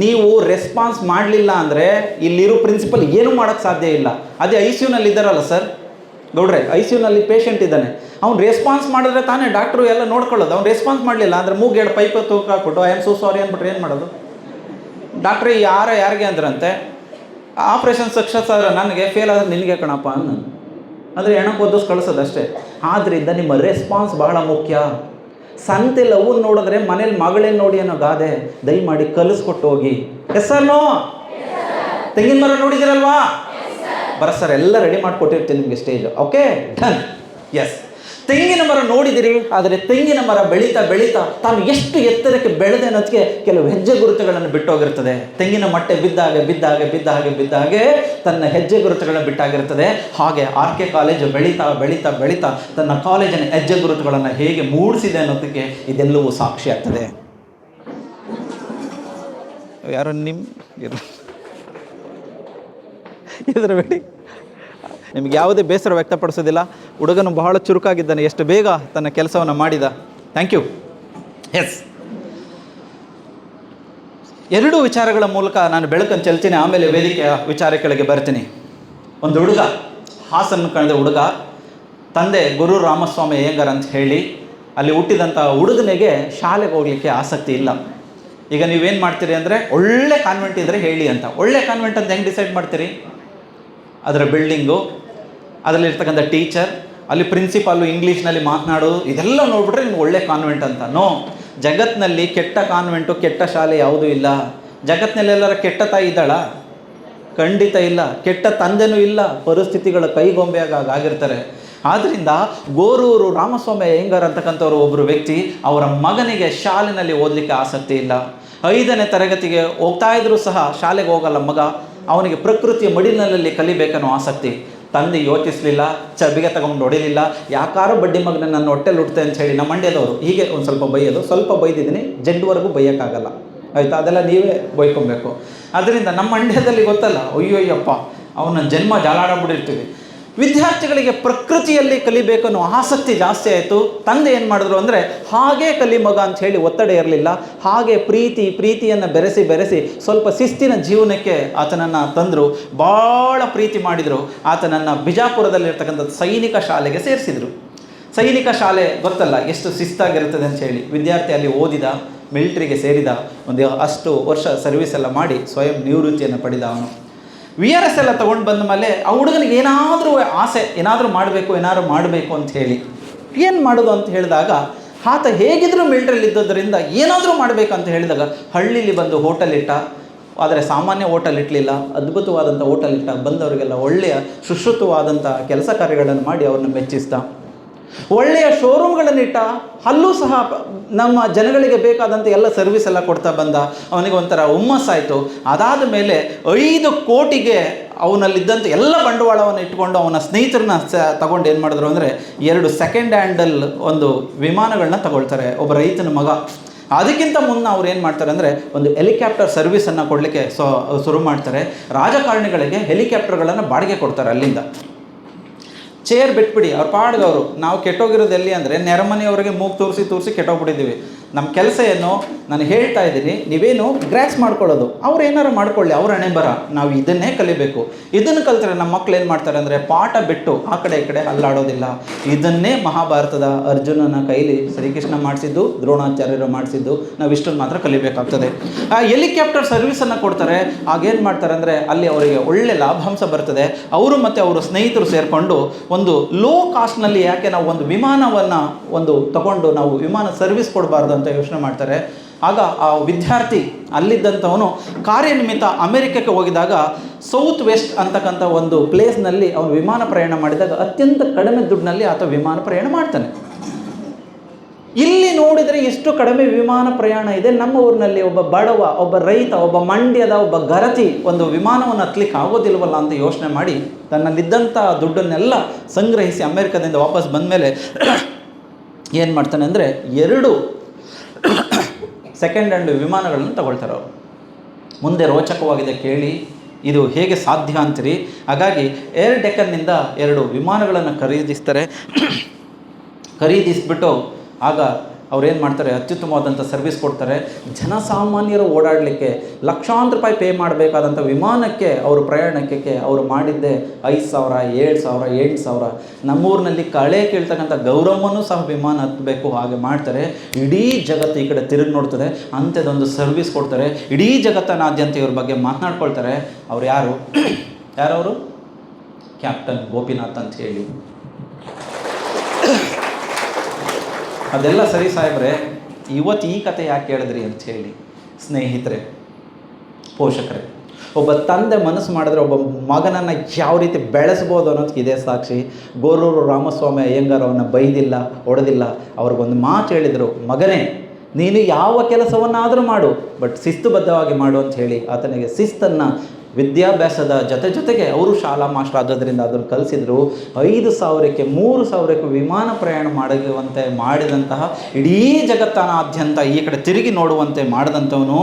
ನೀವು ರೆಸ್ಪಾನ್ಸ್ ಮಾಡಲಿಲ್ಲ ಅಂದರೆ ಇಲ್ಲಿರೋ ಪ್ರಿನ್ಸಿಪಲ್ ಏನೂ ಮಾಡೋಕ್ಕೆ ಸಾಧ್ಯ ಇಲ್ಲ. ಅದೇ ICUನಲ್ಲಿ ಇದ್ದಾರಲ್ಲ ಸರ್ ಗೌಡ್ರೆ, ICUನಲ್ಲಿ ಪೇಷಂಟ್ ಇದ್ದಾನೆ, ಅವ್ನು ರೆಸ್ಪಾನ್ಸ್ ಮಾಡಿದ್ರೆ ತಾನೇ ಡಾಕ್ಟ್ರು ಎಲ್ಲ ನೋಡ್ಕೊಳ್ಳೋದು. ಅವ್ನು ರೆಸ್ಪಾನ್ಸ್ ಮಾಡಲಿಲ್ಲ ಅಂದರೆ ಮೂಗೇಡು ಪೈಪ್ ತೂಕ ಹಾಕ್ಬಿಟ್ಟು ಐ ಆಮ್ ಸೋ ಸಾರಿ ಅಂದ್ಬಿಟ್ರೆ ಏನು ಮಾಡೋದು? ಡಾಕ್ಟ್ರಿ ಯಾರಿಗೆ ಅಂದ್ರಂತೆ ಆಪ್ರೇಷನ್ ಸಕ್ಸಸ್ ಆದರೆ ನನಗೆ, ಫೇಲ್ ಆದರೆ ನಿನಗೆ ಕಣಪ್ಪ ಅನ್ನೋದು. ಅಂದರೆ ಹೆಣಕ್ಕೆ ಓದಿಸ್ ಕಳಿಸೋದು ಅಷ್ಟೇ. ಆದ್ದರಿಂದ ನಿಮ್ಮ ರೆಸ್ಪಾನ್ಸ್ ಬಹಳ ಮುಖ್ಯ. ಸಂತೆಲ್ಲ ಹೂವು ನೋಡಿದ್ರೆ ಮನೇಲಿ ಮಗಳೇನು ನೋಡಿ ಅನ್ನೋ ಗಾದೆ ದಯಮಾಡಿ ಕಲಿಸ್ಕೊಟ್ಟು ಹೋಗಿ. Yes sir no? ತೆಂಗಿನ ಮರ ನೋಡಿದಿರಲ್ವಾ? ಸರ್ ಎಲ್ಲ ರೆಡಿ ಮಾಡಿಕೊಟ್ಟಿರ್ತೀನಿ ನಿಮಗೆ ಸ್ಟೇಜ್. Okay done. ಎಸ್, ತೆಂಗಿನ ಮರ ನೋಡಿದಿರಿ. ಆದರೆ ತೆಂಗಿನ ಮರ ಬೆಳೀತಾ ಬೆಳೀತಾ ತಾನು ಎಷ್ಟು ಎತ್ತರಕ್ಕೆ ಬೆಳೆದೆ ಅನ್ನೋದಕ್ಕೆ ಕೆಲವು ಹೆಜ್ಜೆ ಗುರುತುಗಳನ್ನು ಬಿಟ್ಟೋಗಿರ್ತದೆ. ತೆಂಗಿನ ಮಟ್ಟೆ ಬಿದ್ದಾಗೆ ತನ್ನ ಹೆಜ್ಜೆ ಗುರುತುಗಳನ್ನು ಬಿಟ್ಟಾಗಿರ್ತದೆ. ಹಾಗೆ RK ಕಾಲೇಜು ಬೆಳೀತಾ ತನ್ನ ಕಾಲೇಜಿನ ಹೆಜ್ಜೆ ಗುರುತುಗಳನ್ನು ಹೇಗೆ ಮೂಡಿಸಿದೆ ಅನ್ನೋದಕ್ಕೆ ಇದೆಲ್ಲವೂ ಸಾಕ್ಷಿ ಆಗ್ತದೆ. ಯಾರೋ ಇದರಬೇಡಿ, ನಿಮಗೆ ಯಾವುದೇ ಬೇಸರ ವ್ಯಕ್ತಪಡಿಸೋದಿಲ್ಲ. ಹುಡುಗನು ಬಹಳ ಚುರುಕಾಗಿದ್ದಾನೆ, ಎಷ್ಟು ಬೇಗ ತನ್ನ ಕೆಲಸವನ್ನು ಮಾಡಿದ. Thank you. ಎಸ್, ಎರಡೂ ವಿಚಾರಗಳ ಮೂಲಕ ನಾನು ಬೆಳಕನ್ನು ಚೆಲ್ತೀನಿ, ಆಮೇಲೆ ವೇದಿಕೆಯ ವಿಚಾರಗಳಿಗೆ ಬರ್ತೀನಿ. ಒಂದು ಹುಡುಗ, ಹಾಸನ ಕಳೆದ ಹುಡುಗ, ತಂದೆ ಗುರು ರಾಮಸ್ವಾಮಿ ಅಯ್ಯಂಗಾರ್ ಅಂತ ಹೇಳಿ, ಅಲ್ಲಿ ಹುಟ್ಟಿದಂಥ ಹುಡುಗನಿಗೆ ಶಾಲೆಗೆ ಹೋಗಲಿಕ್ಕೆ ಆಸಕ್ತಿ ಇಲ್ಲ. ಈಗ ನೀವೇನು ಮಾಡ್ತೀರಿ ಅಂದರೆ ಒಳ್ಳೆ ಕಾನ್ವೆಂಟ್ ಇದ್ದರೆ ಹೇಳಿ ಅಂತ. ಒಳ್ಳೆ ಕಾನ್ವೆಂಟ್ ಅಂತ ಹೆಂಗೆ ಡಿಸೈಡ್ ಮಾಡ್ತೀರಿ? ಅದರ ಬಿಲ್ಡಿಂಗು, ಅದರಲ್ಲಿರ್ತಕ್ಕಂಥ ಟೀಚರ್, ಅಲ್ಲಿ ಪ್ರಿನ್ಸಿಪಾಲು ಇಂಗ್ಲೀಷ್ನಲ್ಲಿ ಮಾತನಾಡೋದು, ಇದೆಲ್ಲ ನೋಡ್ಬಿಟ್ರೆ ನಿಮ್ಗೆ ಒಳ್ಳೆ ಕಾನ್ವೆಂಟ್ ಅಂತ. ನೋ, ಜಗತ್ತಿನಲ್ಲಿ ಕೆಟ್ಟ ಕಾನ್ವೆಂಟು ಕೆಟ್ಟ ಶಾಲೆ ಯಾವುದೂ ಇಲ್ಲ. ಜಗತ್ತಿನಲ್ಲೆಲ್ಲರ ಕೆಟ್ಟ ತಾಯಿ ಇದ್ದಾಳ? ಖಂಡಿತ ಇಲ್ಲ. ಕೆಟ್ಟ ತಂದೆನೂ ಇಲ್ಲ. ಪರಿಸ್ಥಿತಿಗಳ ಕೈಗೊಂಬೆಯಾಗಿರ್ತಾರೆ. ಆದ್ದರಿಂದ ಗೋರೂರು ರಾಮಸ್ವಾಮಿ ಅಯ್ಯಂಗಾರ್ ಅಂತಕ್ಕಂಥವ್ರು ಒಬ್ಬರು ವ್ಯಕ್ತಿ, ಅವರ ಮಗನಿಗೆ ಶಾಲೆಯಲ್ಲಿ ಓದಲಿಕ್ಕೆ ಆಸಕ್ತಿ ಇಲ್ಲ. 5ನೇ ತರಗತಿಗೆ ಹೋಗ್ತಾ ಇದ್ರೂ ಸಹ ಶಾಲೆಗೆ ಹೋಗಲ್ಲ ಮಗ. ಅವನಿಗೆ ಪ್ರಕೃತಿಯ ಮಡಿಲಿನಲ್ಲಿ ಕಲಿಬೇಕನ್ನೋ ಆಸಕ್ತಿ. ತಂದೆ ಯೋಚಿಸಲಿಲ್ಲ, ಚಬಿಗೆ ತಗೊಂಡು ಹೊಡಿಲಿಲ್ಲ. ಯಾಕಾರೋ ಬಡ್ಡಿ ಮಗನ ನನ್ನ ಹೊಟ್ಟೆಲಿ ಹುಟ್ಟೆ ಅಂತ ಹೇಳಿ ನಮ್ಮ ಮಂಡ್ಯದವರು ಹೀಗೆ ಒಂದು ಸ್ವಲ್ಪ ಬೈಯೋದು. ಸ್ವಲ್ಪ ಬೈದಿದ್ದೀನಿ, ಜಡ್ವರೆಗೂ ಬೈಯೋಕ್ಕಾಗಲ್ಲ ಆಯಿತಾ, ಅದೆಲ್ಲ ನೀವೇ ಬೈಕೊಬೇಕು. ಅದರಿಂದ ನಮ್ಮ ಮಂಡ್ಯದಲ್ಲಿ ಗೊತ್ತಲ್ಲ, ಅಯ್ಯೋಯ್ಯಪ್ಪ ಅವನ ಜನ್ಮ ಜಾಲಾಡಬಿಟ್ಟಿರ್ತೀವಿ. ವಿದ್ಯಾರ್ಥಿಗಳಿಗೆ ಪ್ರಕೃತಿಯಲ್ಲಿ ಕಲಿಬೇಕನ್ನೋ ಆಸಕ್ತಿ ಜಾಸ್ತಿ ಆಯಿತು. ತಂದೆ ಏನು ಮಾಡಿದ್ರು ಅಂದರೆ ಹಾಗೇ ಕಲಿ ಮಗ ಅಂತ ಹೇಳಿ ಒತ್ತಡ ಇರಲಿಲ್ಲ. ಹಾಗೆ ಪ್ರೀತಿಯನ್ನು ಬೆರೆಸಿ ಸ್ವಲ್ಪ ಶಿಸ್ತಿನ ಜೀವನಕ್ಕೆ ಆತನನ್ನು ತಂದರು. ಭಾಳ ಪ್ರೀತಿ ಮಾಡಿದರು. ಆತನನ್ನು ಬಿಜಾಪುರದಲ್ಲಿರ್ತಕ್ಕಂಥ ಸೈನಿಕ ಶಾಲೆಗೆ ಸೇರಿಸಿದರು. ಸೈನಿಕ ಶಾಲೆ ಗೊತ್ತಲ್ಲ ಎಷ್ಟು ಶಿಸ್ತಾಗಿರ್ತದೆ ಅಂತ ಹೇಳಿ. ವಿದ್ಯಾರ್ಥಿ ಅಲ್ಲಿ ಓದಿದ, ಮಿಲಿಟ್ರಿಗೆ ಸೇರಿದ, ಒಂದು ಅಷ್ಟು ವರ್ಷ ಸರ್ವಿಸ್ ಎಲ್ಲ ಮಾಡಿ ಸ್ವಯಂ ನಿವೃತ್ತಿಯನ್ನು ಪಡೆದ. ಅವನು VRS ಎಲ್ಲ ತೊಗೊಂಡು ಬಂದ ಮೇಲೆ ಆ ಹುಡುಗನಿಗೆ ಏನಾದರೂ ಆಸೆ, ಏನಾದರೂ ಮಾಡಬೇಕು ಅಂತ ಹೇಳಿ. ಏನು ಮಾಡೋದು ಅಂತ ಹೇಳಿದಾಗ ಆತ ಹೇಗಿದ್ದರೂ ಮಿಲಿಟ್ರಿಯಲ್ಲಿ ಇದ್ದೋದ್ರಿಂದ ಏನಾದರೂ ಮಾಡಬೇಕಂತ ಹೇಳಿದಾಗ ಹಳ್ಳಿಲಿ ಬಂದು ಹೋಟೆಲ್ ಇಟ್ಟ. ಆದರೆ ಸಾಮಾನ್ಯ ಹೋಟೆಲ್ ಇಟ್ಟಲಿಲ್ಲ, ಅದ್ಭುತವಾದಂಥ ಹೋಟೆಲ್ ಇಟ್ಟ. ಬಂದವರಿಗೆಲ್ಲ ಒಳ್ಳೆಯ ಸುಶ್ರುತವಾದಂಥ ಕೆಲಸ ಕಾರ್ಯಗಳನ್ನು ಮಾಡಿ ಅವ್ರನ್ನ ಮೆಚ್ಚಿಸ್ದ. ಒಳ್ಳೆಯ ಶೋರೂಮ್ಗಳನ್ನಿಟ್ಟ. ಅಲ್ಲೂ ಸಹ ನಮ್ಮ ಜನಗಳಿಗೆ ಬೇಕಾದಂಥ ಎಲ್ಲ ಸರ್ವಿಸ್ ಎಲ್ಲ ಕೊಡ್ತಾ ಬಂದ. ಅವನಿಗೆ ಒಂಥರ ಹುಮ್ಮಸ್ಸಾಯಿತು. ಅದಾದ ಮೇಲೆ 5 ಕೋಟಿಗೆ ಅವನಲ್ಲಿದ್ದಂಥ ಎಲ್ಲ ಬಂಡವಾಳವನ್ನು ಇಟ್ಕೊಂಡು ಅವನ ಸ್ನೇಹಿತರನ್ನ ತಗೊಂಡು ಏನು ಮಾಡಿದ್ರು ಅಂದರೆ 2 ಸೆಕೆಂಡ್ ಹ್ಯಾಂಡಲ್ ಒಂದು ವಿಮಾನಗಳನ್ನ ತಗೊಳ್ತಾರೆ. ಒಬ್ಬ ರೈತನ ಮಗ. ಅದಕ್ಕಿಂತ ಮುನ್ನ ಅವ್ರು ಏನು ಮಾಡ್ತಾರೆ ಅಂದರೆ ಒಂದು ಹೆಲಿಕಾಪ್ಟರ್ ಸರ್ವಿಸನ್ನು ಕೊಡಲಿಕ್ಕೆ ಶುರು ಮಾಡ್ತಾರೆ. ರಾಜಕಾರಣಿಗಳಿಗೆ ಹೆಲಿಕಾಪ್ಟರ್ಗಳನ್ನು ಬಾಡಿಗೆ ಕೊಡ್ತಾರೆ. ಅಲ್ಲಿಂದ ಚೇರ್ ಬಿಟ್ಬಿಡಿ, ಅವ್ರ ಪಾಡ್ಗೆ ಅವರು. ನಾವು ಕೆಟ್ಟೋಗಿರೋದು ಎಲ್ಲಿ ಅಂದರೆ ನೆರೆಮನೆಯವರಿಗೆ ಮೂಗು ತೋರಿಸಿ ಕೆಟ್ಟೋಗ್ಬಿಟ್ಟಿದ್ದೀವಿ. ನಮ್ಮ ಕೆಲಸ ಏನು, ನಾನು ಹೇಳ್ತಾ ಇದ್ದೀನಿ, ನೀವೇನು ಗ್ರ್ಯಾಸ್ ಮಾಡ್ಕೊಳ್ಳೋದು, ಅವ್ರು ಏನಾರು ಮಾಡ್ಕೊಳ್ಳಿ, ಅವ್ರ ಹಣೆ ಬರ. ನಾವು ಇದನ್ನೇ ಕಲಿಬೇಕು. ಇದನ್ನು ಕಲಿತ್ರೆ ನಮ್ಮ ಮಕ್ಳು ಏನು ಮಾಡ್ತಾರೆ ಅಂದರೆ ಪಾಠ ಬಿಟ್ಟು ಆ ಕಡೆ ಈ ಕಡೆ ಅಲ್ಲಾಡೋದಿಲ್ಲ. ಇದನ್ನೇ ಮಹಾಭಾರತದ ಅರ್ಜುನನ ಕೈಲಿ ಶ್ರೀಕೃಷ್ಣ ಮಾಡಿಸಿದ್ದು, ದ್ರೋಣಾಚಾರ್ಯರು ಮಾಡಿಸಿದ್ದು. ನಾವು ಇಷ್ಟನ್ನು ಮಾತ್ರ ಕಲಿಬೇಕಾಗ್ತದೆ. ಹೆಲಿಕಾಪ್ಟರ್ ಸರ್ವಿಸನ್ನು ಕೊಡ್ತಾರೆ. ಆಗೇನು ಮಾಡ್ತಾರೆ ಅಂದರೆ ಅಲ್ಲಿ ಅವರಿಗೆ ಒಳ್ಳೆ ಲಾಭಾಂಶ ಬರ್ತದೆ. ಅವರು ಮತ್ತು ಅವರ ಸ್ನೇಹಿತರು ಸೇರಿಕೊಂಡು ಒಂದು ಲೋ ಕಾಸ್ಟ್ನಲ್ಲಿ ಯಾಕೆ ನಾವು ಒಂದು ವಿಮಾನವನ್ನು ತಗೊಂಡು ನಾವು ವಿಮಾನ ಸರ್ವಿಸ್ ಕೊಡಬಾರ್ದು ಅಂತ ಯೋಚನೆ ಮಾಡ್ತಾರೆ. ಆಗ ಆ ವಿದ್ಯಾರ್ಥಿ ಅಲ್ಲಿದ್ದಂಥವನು ಕಾರ್ಯನಿಮಿತ್ತ ಅಮೆರಿಕಕ್ಕೆ ಹೋಗಿದಾಗ ಸೌತ್ ವೆಸ್ಟ್ ಅಂತಕ್ಕಂಥ ಒಂದು ಪ್ಲೇಸ್ನಲ್ಲಿ ಅವನು ವಿಮಾನ ಪ್ರಯಾಣ ಮಾಡಿದಾಗ ಅತ್ಯಂತ ಕಡಿಮೆ ದುಡ್ಡಿನಲ್ಲಿ ಆತ ವಿಮಾನ ಪ್ರಯಾಣ ಮಾಡ್ತಾನೆ. ಇಲ್ಲಿ ನೋಡಿದರೆ ಎಷ್ಟು ಕಡಿಮೆ ವಿಮಾನ ಪ್ರಯಾಣ ಇದೆ. ನಮ್ಮ ಊರಿನಲ್ಲಿ ಒಬ್ಬ ಬಡವ, ಒಬ್ಬ ರೈತ, ಒಬ್ಬ ಮಂಡ್ಯದ ಒಬ್ಬ ಗರತಿ ಒಂದು ವಿಮಾನವನ್ನು ಹತ್ತಲಿಕ್ಕೆ ಆಗೋದಿಲ್ವಲ್ಲ ಅಂತ ಯೋಚನೆ ಮಾಡಿ ತನ್ನಲ್ಲಿದ್ದಂಥ ದುಡ್ಡನ್ನೆಲ್ಲ ಸಂಗ್ರಹಿಸಿ ಅಮೆರಿಕದಿಂದ ವಾಪಸ್ ಬಂದ ಮೇಲೆ ಏನು ಮಾಡ್ತಾನೆ ಅಂದರೆ 2 ಸೆಕೆಂಡ್ ಹ್ಯಾಂಡ್ ವಿಮಾನಗಳನ್ನು ತಗೊಳ್ತಾರೆ ಅವರು. ಮುಂದೆ ರೋಚಕವಾಗಿದೆ ಕೇಳಿ, ಇದು ಹೇಗೆ ಸಾಧ್ಯ ಅಂತೀರಿ. ಹಾಗಾಗಿ ಏರ್ ಡೆಕ್ಕನ್ನಿಂದ 2 ವಿಮಾನಗಳನ್ನು ಖರೀದಿಸ್ಬಿಟ್ಟು ಆಗ ಅವ್ರೇನು ಮಾಡ್ತಾರೆ, ಅತ್ಯುತ್ತಮವಾದಂಥ ಸರ್ವಿಸ್ ಕೊಡ್ತಾರೆ. ಜನಸಾಮಾನ್ಯರು ಓಡಾಡಲಿಕ್ಕೆ ಲಕ್ಷಾಂತರ ರೂಪಾಯಿ ಪೇ ಮಾಡಬೇಕಾದಂಥ ವಿಮಾನಕ್ಕೆ ಅವರು ಪ್ರಯಾಣಕ್ಕೆ ಅವರು ಮಾಡಿದ್ದೆ 5,000, 7,000, 8,000. ನಮ್ಮೂರಿನಲ್ಲಿ ಕಳೆ ಕೇಳ್ತಕ್ಕಂಥ ಗೌರವನೂ ಸಹ ವಿಮಾನ ಹತ್ತಬೇಕು ಹಾಗೆ ಮಾಡ್ತಾರೆ. ಇಡೀ ಜಗತ್ತು ಈ ಕಡೆ ತಿರುಗಿ ನೋಡ್ತದೆ, ಅಂಥದ್ದೊಂದು ಸರ್ವಿಸ್ ಕೊಡ್ತಾರೆ. ಇಡೀ ಜಗತ್ತನಾದ್ಯಂತ ಇವ್ರ ಬಗ್ಗೆ ಮಾತನಾಡ್ಕೊಳ್ತಾರೆ. ಅವ್ರು ಯಾರವರು? ಕ್ಯಾಪ್ಟನ್ ಗೋಪಿನಾಥ್ ಅಂತ ಹೇಳಿ. ಅದೆಲ್ಲ ಸರಿ ಸಾಹೇಬ್ರೆ, ಇವತ್ತು ಈ ಕತೆ ಯಾಕೆ ಹೇಳಿದ್ರಿ ಅಂತ ಹೇಳಿ ಸ್ನೇಹಿತರೆ, ಪೋಷಕರೇ, ಒಬ್ಬ ತಂದೆ ಮನಸ್ಸು ಮಾಡಿದ್ರೆ ಒಬ್ಬ ಮಗನನ್ನು ಯಾವ ರೀತಿ ಬೆಳೆಸ್ಬೋದು ಅನ್ನೋದಕ್ಕೆ ಇದೇ ಸಾಕ್ಷಿ. ಗೋರೂರು ರಾಮಸ್ವಾಮಿ ಅಯ್ಯಂಗಾರ್ ಅವನ್ನ ಬೈದಿಲ್ಲ, ಹೊಡೆದಿಲ್ಲ. ಅವ್ರಿಗೊಂದು ಮಾತು ಹೇಳಿದರು, ಮಗನೇ ನೀನು ಯಾವ ಕೆಲಸವನ್ನಾದರೂ ಮಾಡು, ಬಟ್ ಶಿಸ್ತುಬದ್ಧವಾಗಿ ಮಾಡು ಅಂತ ಹೇಳಿ ಆತನಿಗೆ ಶಿಸ್ತನ್ನು ವಿದ್ಯಾಭ್ಯಾಸದ ಜೊತೆಗೆ ಅವರು ಶಾಲಾ ಮಾಸ್ಟರ್ ಆಗೋದ್ರಿಂದ ಅದನ್ನು ಕಲಿಸಿದ್ರು. 5,000ಕ್ಕೆ 3,000ಕ್ಕೆ ವಿಮಾನ ಪ್ರಯಾಣ ಮಾಡಿದಂತಹ ಇಡೀ ಜಗತ್ತನಾದ್ಯಂತ ಈ ಕಡೆ ತಿರುಗಿ ನೋಡುವಂತೆ ಮಾಡಿದಂಥವನು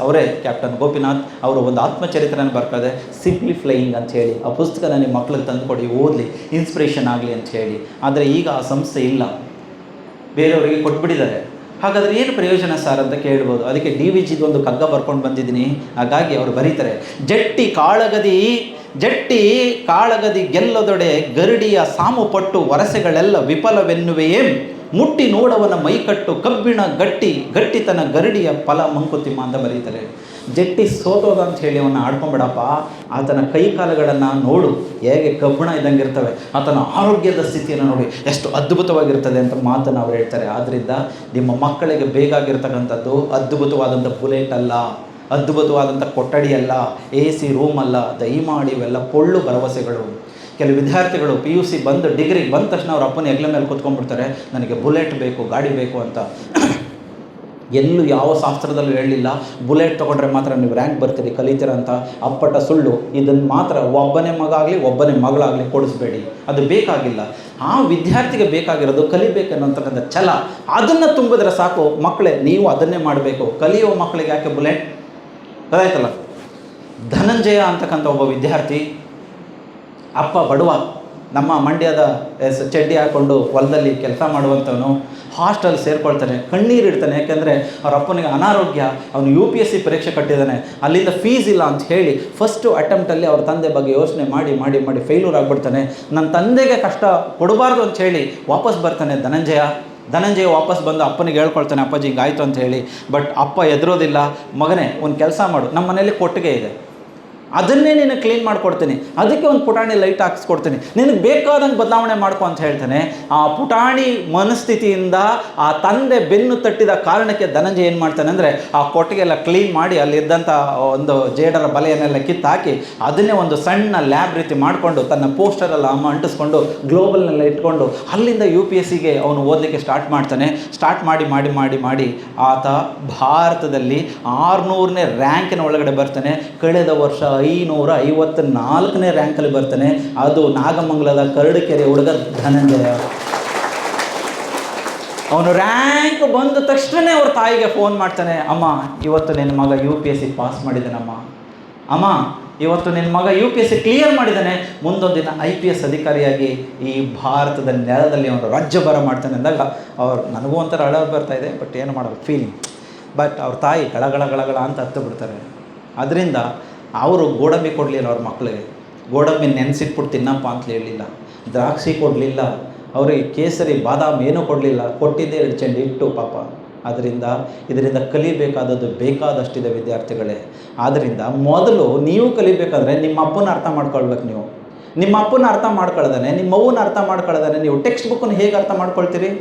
ಅವರೇ ಕ್ಯಾಪ್ಟನ್ ಗೋಪಿನಾಥ್. ಅವರು ಒಂದು ಆತ್ಮಚರಿತ್ರೆಯನ್ನು ಬರ್ತಾರೆ, ಸಿಂಪ್ಲಿ ಫ್ಲೈಯಿಂಗ್ ಅಂತ ಹೇಳಿ. ಆ ಪುಸ್ತಕನ ನಿಮ್ಮ ಮಕ್ಳಿಗೆ ತಂದುಕೊಡಿ, ಓದಲಿ, ಇನ್ಸ್ಪಿರೇಷನ್ ಆಗಲಿ ಅಂತ ಹೇಳಿ. ಆದರೆ ಈಗ ಆ ಸಂಸ್ಥೆ ಇಲ್ಲ, ಬೇರೆಯವರಿಗೆ ಕೊಟ್ಬಿಟ್ಟಿದ್ದಾರೆ. ಹಾಗಾದರೆ ಏನು ಪ್ರಯೋಜನ ಸರ್ ಅಂತ ಕೇಳ್ಬೋದು. ಅದಕ್ಕೆ DVGದು ಒಂದು ಕಗ್ಗ ಬರ್ಕೊಂಡು ಬಂದಿದ್ದೀನಿ. ಹಾಗಾಗಿ ಅವರು ಬರೀತಾರೆ, ಜಟ್ಟಿ ಕಾಳಗದಿ ಗೆಲ್ಲದೊಡೆ ಗರಡಿಯ ಸಾಮು ಪಟ್ಟು ವರಸೆಗಳೆಲ್ಲ ವಿಫಲವೆನ್ನುವೆಯೇ, ಮುಟ್ಟಿ ನೋಡವನ ಮೈಕಟ್ಟು ಕಬ್ಬಿಣ ಗಟ್ಟಿತನ ಗರಡಿಯ ಫಲ ಮಂಕುತಿಮ್ಮ ಅಂತ ಬರೀತಾರೆ. ಜಟ್ಟಿ ಸೋತೋದ ಅಂತ ಹೇಳಿ ಅವನ್ನ ಆಡ್ಕೊಂಬೇಡಪ್ಪ, ಆತನ ಕೈಕಾಲುಗಳನ್ನು ನೋಡು ಹೇಗೆ ಕಬ್ಬಿಣ ಇದ್ದಂಗೆ ಇರ್ತವೆ, ಆತನ ಆರೋಗ್ಯದ ಸ್ಥಿತಿಯನ್ನು ನೋಡಿ ಎಷ್ಟು ಅದ್ಭುತವಾಗಿರ್ತದೆ ಅಂತ ಮಾತನ್ನು ಅವ್ರು ಹೇಳ್ತಾರೆ. ಆದ್ದರಿಂದ ನಿಮ್ಮ ಮಕ್ಕಳಿಗೆ ಬೇಕಾಗಿರ್ತಕ್ಕಂಥದ್ದು ಅದ್ಭುತವಾದಂಥ ಬುಲೆಟ್ ಅಲ್ಲ, ಅದ್ಭುತವಾದಂಥ ಕೊಠಡಿ ಅಲ್ಲ, AC ರೂಮ್ ಅಲ್ಲ. ದಯಮಾಡಿ ಇವೆಲ್ಲ ಪೊಳ್ಳು ಭರವಸೆಗಳು. ಕೆಲವು ವಿದ್ಯಾರ್ಥಿಗಳು PUC ಬಂದು ಡಿಗ್ರಿಗೆ ಬಂದ ತಕ್ಷಣ ಅವ್ರ ಅಪ್ಪನ ಹೆಗ್ಲ ಮೇಲೆ ಕೂತ್ಕೊಂಡ್ಬಿಡ್ತಾರೆ, ನನಗೆ ಬುಲೆಟ್ ಬೇಕು, ಗಾಡಿ ಬೇಕು ಅಂತ. ಎಲ್ಲೂ ಯಾವ ಶಾಸ್ತ್ರದಲ್ಲೂ ಹೇಳಲಿಲ್ಲ ಬುಲೆಟ್ ತೊಗೊಂಡ್ರೆ ಮಾತ್ರ ನೀವು ರ್ಯಾಂಕ್ ಬರ್ತೀರಿ, ಕಲಿತೀರ ಅಂತ. ಅಪ್ಪಟ ಸುಳ್ಳು. ಇದನ್ನು ಮಾತ್ರ ಒಬ್ಬನೇ ಮಗ ಆಗಲಿ ಒಬ್ಬನೇ ಮಗಳಾಗಲಿ ಕೊಡಿಸ್ಬೇಡಿ, ಅದು ಬೇಕಾಗಿಲ್ಲ. ಆ ವಿದ್ಯಾರ್ಥಿಗೆ ಬೇಕಾಗಿರೋದು ಕಲಿಬೇಕನ್ನೋಂತಕ್ಕಂಥ ಛಲ, ಅದನ್ನು ತುಂಬಿದ್ರೆ ಸಾಕು. ಮಕ್ಕಳೇ ನೀವು ಅದನ್ನೇ ಮಾಡಬೇಕು. ಕಲಿಯುವ ಮಕ್ಕಳಿಗೆ ಯಾಕೆ ಬುಲೆಟ್? ಗೊತ್ತಾಯ್ತಲ್ಲ. ಧನಂಜಯ ಅಂತಕ್ಕಂಥ ಒಬ್ಬ ವಿದ್ಯಾರ್ಥಿ, ಅಪ್ಪ ಬಡವ, ನಮ್ಮ ಮಂಡ್ಯದ ಚಡ್ಡಿ ಹಾಕ್ಕೊಂಡು ಹೊಲದಲ್ಲಿ ಕೆಲಸ ಮಾಡುವಂಥವನು, ಹಾಸ್ಟೆಲ್ ಸೇರ್ಕೊಳ್ತಾನೆ, ಕಣ್ಣೀರಿಡ್ತಾನೆ. ಯಾಕೆಂದರೆ ಅವ್ರ ಅಪ್ಪನಿಗೆ ಅನಾರೋಗ್ಯ, ಅವನು UPSC ಪರೀಕ್ಷೆ ಕಟ್ಟಿದ್ದಾನೆ, ಅಲ್ಲಿಂದ ಫೀಸ್ ಇಲ್ಲ ಅಂತ ಹೇಳಿ ಫಸ್ಟು ಅಟೆಂಪ್ಟಲ್ಲಿ ಅವ್ರ ತಂದೆ ಬಗ್ಗೆ ಯೋಚನೆ ಮಾಡಿ ಫೇಲ್ಯೂರ್ ಆಗಿಬಿಡ್ತಾನೆ. ನನ್ನ ತಂದೆಗೆ ಕಷ್ಟ ಕೊಡಬಾರ್ದು ಅಂತ ಹೇಳಿ ವಾಪಸ್ ಬರ್ತಾನೆ ಧನಂಜಯ ವಾಪಸ್ ಬಂದು ಅಪ್ಪನಿಗೆ ಹೇಳ್ಕೊಳ್ತಾನೆ, ಅಪ್ಪಾಜಿ ಹಿಂಗಾಯ್ತು ಅಂತ ಹೇಳಿ. ಬಟ್ ಅಪ್ಪ ಎದುರೋದಿಲ್ಲ. ಮಗನೇ ಒಂದು ಕೆಲಸ ಮಾಡು, ನಮ್ಮ ಮನೇಲಿ ಕೊಟ್ಟಿಗೆ ಇದೆ, ಅದನ್ನೇ ನೀನು ಕ್ಲೀನ್ ಮಾಡಿಕೊಡ್ತೀನಿ, ಅದಕ್ಕೆ ಒಂದು ಪುಟಾಣಿ ಲೈಟ್ ಹಾಕಿಸ್ಕೊಡ್ತೀನಿ, ನಿನಗೆ ಬೇಕಾದಂಗೆ ಬದಲಾವಣೆ ಮಾಡ್ಕೊ ಅಂತ ಹೇಳ್ತಾನೆ. ಆ ಪುಟಾಣಿ ಮನಸ್ಥಿತಿಯಿಂದ ಆ ತಂದೆ ಬೆನ್ನು ತಟ್ಟಿದ ಕಾರಣಕ್ಕೆ ಧನಂಜಯ ಏನು ಮಾಡ್ತಾನೆ ಅಂದರೆ ಆ ಕೊಟ್ಟಿಗೆಲ್ಲ ಕ್ಲೀನ್ ಮಾಡಿ ಅಲ್ಲಿದ್ದಂಥ ಒಂದು ಜೇಡರ ಬಲೆಯನ್ನೆಲ್ಲ ಕಿತ್ತಾಕಿ ಅದನ್ನೇ ಒಂದು ಸಣ್ಣ ಲ್ಯಾಬ್ ರೀತಿ ಮಾಡಿಕೊಂಡು ತನ್ನ ಪೋಸ್ಟರೆಲ್ಲ ಅಂಟಿಸ್ಕೊಂಡು ಗ್ಲೋಬಲ್ನೆಲ್ಲ ಇಟ್ಕೊಂಡು ಅಲ್ಲಿಂದ UPSCಗೆ ಅವನು ಓದಲಿಕ್ಕೆ ಸ್ಟಾರ್ಟ್ ಮಾಡ್ತಾನೆ. ಸ್ಟಾರ್ಟ್ ಮಾಡಿ ಆತ ಭಾರತದಲ್ಲಿ 600ನೇ ರ್ಯಾಂಕಿನ ಒಳಗಡೆ ಬರ್ತಾನೆ. ಕಳೆದ ವರ್ಷ 554ನೇ ರ್ಯಾಂಕಲ್ಲಿ ಬರ್ತಾನೆ. ಅದು ನಾಗಮಂಗಲದ ಕರಡುಕೆರೆ ಹುಡುಗ ಧನಂಜಯ. ಅವನು ರ್ಯಾಂಕ್ ಬಂದ ತಕ್ಷಣ ಅವ್ರ ತಾಯಿಗೆ ಫೋನ್ ಮಾಡ್ತಾನೆ, ಅಮ್ಮ ಇವತ್ತು ನಿನ್ನ ಮಗ UPSC ಪಾಸ್ ಮಾಡಿದ್ದಾನಮ್ಮ, ಅಮ್ಮ ಇವತ್ತು ನಿನ್ನ ಮಗ UPSC ಕ್ಲಿಯರ್ ಮಾಡಿದ್ದಾನೆ, ಮುಂದೊಂದು ದಿನ IPS ಅಧಿಕಾರಿಯಾಗಿ ಈ ಭಾರತದ ನೆಲದಲ್ಲಿ ಅವನು ರಾಜ್ಯಭಾರ ಮಾಡ್ತಾನೆ ಅಂದಾಗ ನನಗೂ ಒಂಥರ ಅಳ ಬರ್ತಾ ಇದೆ. ಬಟ್ ಏನು ಮಾಡೋದು, ಫೀಲಿಂಗ್ ಬಟ್ ಅವ್ರ ತಾಯಿ ಗಳಗಳ ಅಂತ ಹತ್ತು ಬಿಡ್ತಾರೆ. ಅದರಿಂದ ಅವರು ಗೋಡಂಬಿ ಕೊಡಲಿಲ್ಲ ಅವ್ರ ಮಕ್ಕಳಿಗೆ, ಗೋಡಂಬಿ ನೆನೆಸಿಟ್ಬಿಟ್ಟು ತಿನ್ನಪ್ಪ ಅಂತ ಹೇಳಲಿಲ್ಲ, ದ್ರಾಕ್ಷಿ ಕೊಡಲಿಲ್ಲ, ಅವರಿಗೆ ಕೇಸರಿ ಬಾದಾಮ್ ಏನೂ ಕೊಡಲಿಲ್ಲ, ಕೊಟ್ಟಿದ್ದೇ 2 ಚೆಂಡು ಇಟ್ಟು ಪಾಪ. ಇದರಿಂದ ಕಲಿಬೇಕಾದದ್ದು ಬೇಕಾದಷ್ಟಿದೆ ವಿದ್ಯಾರ್ಥಿಗಳೇ. ಆದ್ದರಿಂದ ಮೊದಲು ನೀವು ಕಲಿಬೇಕಾದ್ರೆ ನಿಮ್ಮ ಅಪ್ಪನ ಅರ್ಥ ಮಾಡ್ಕೊಳ್ಬೇಕು. ನಿಮ್ಮ ಅಪ್ಪನ ಅರ್ಥ ಮಾಡ್ಕೊಳ್ದಾನೆ, ನಿಮ್ಮ ಅವ್ವನ ಅರ್ಥ ಮಾಡ್ಕೊಳ್ದಾನೆ ನೀವು ಟೆಕ್ಸ್ಟ್ ಬುಕ್ಕನ್ನು ಹೇಗೆ ಅರ್ಥ ಮಾಡ್ಕೊಳ್ತೀರಿ?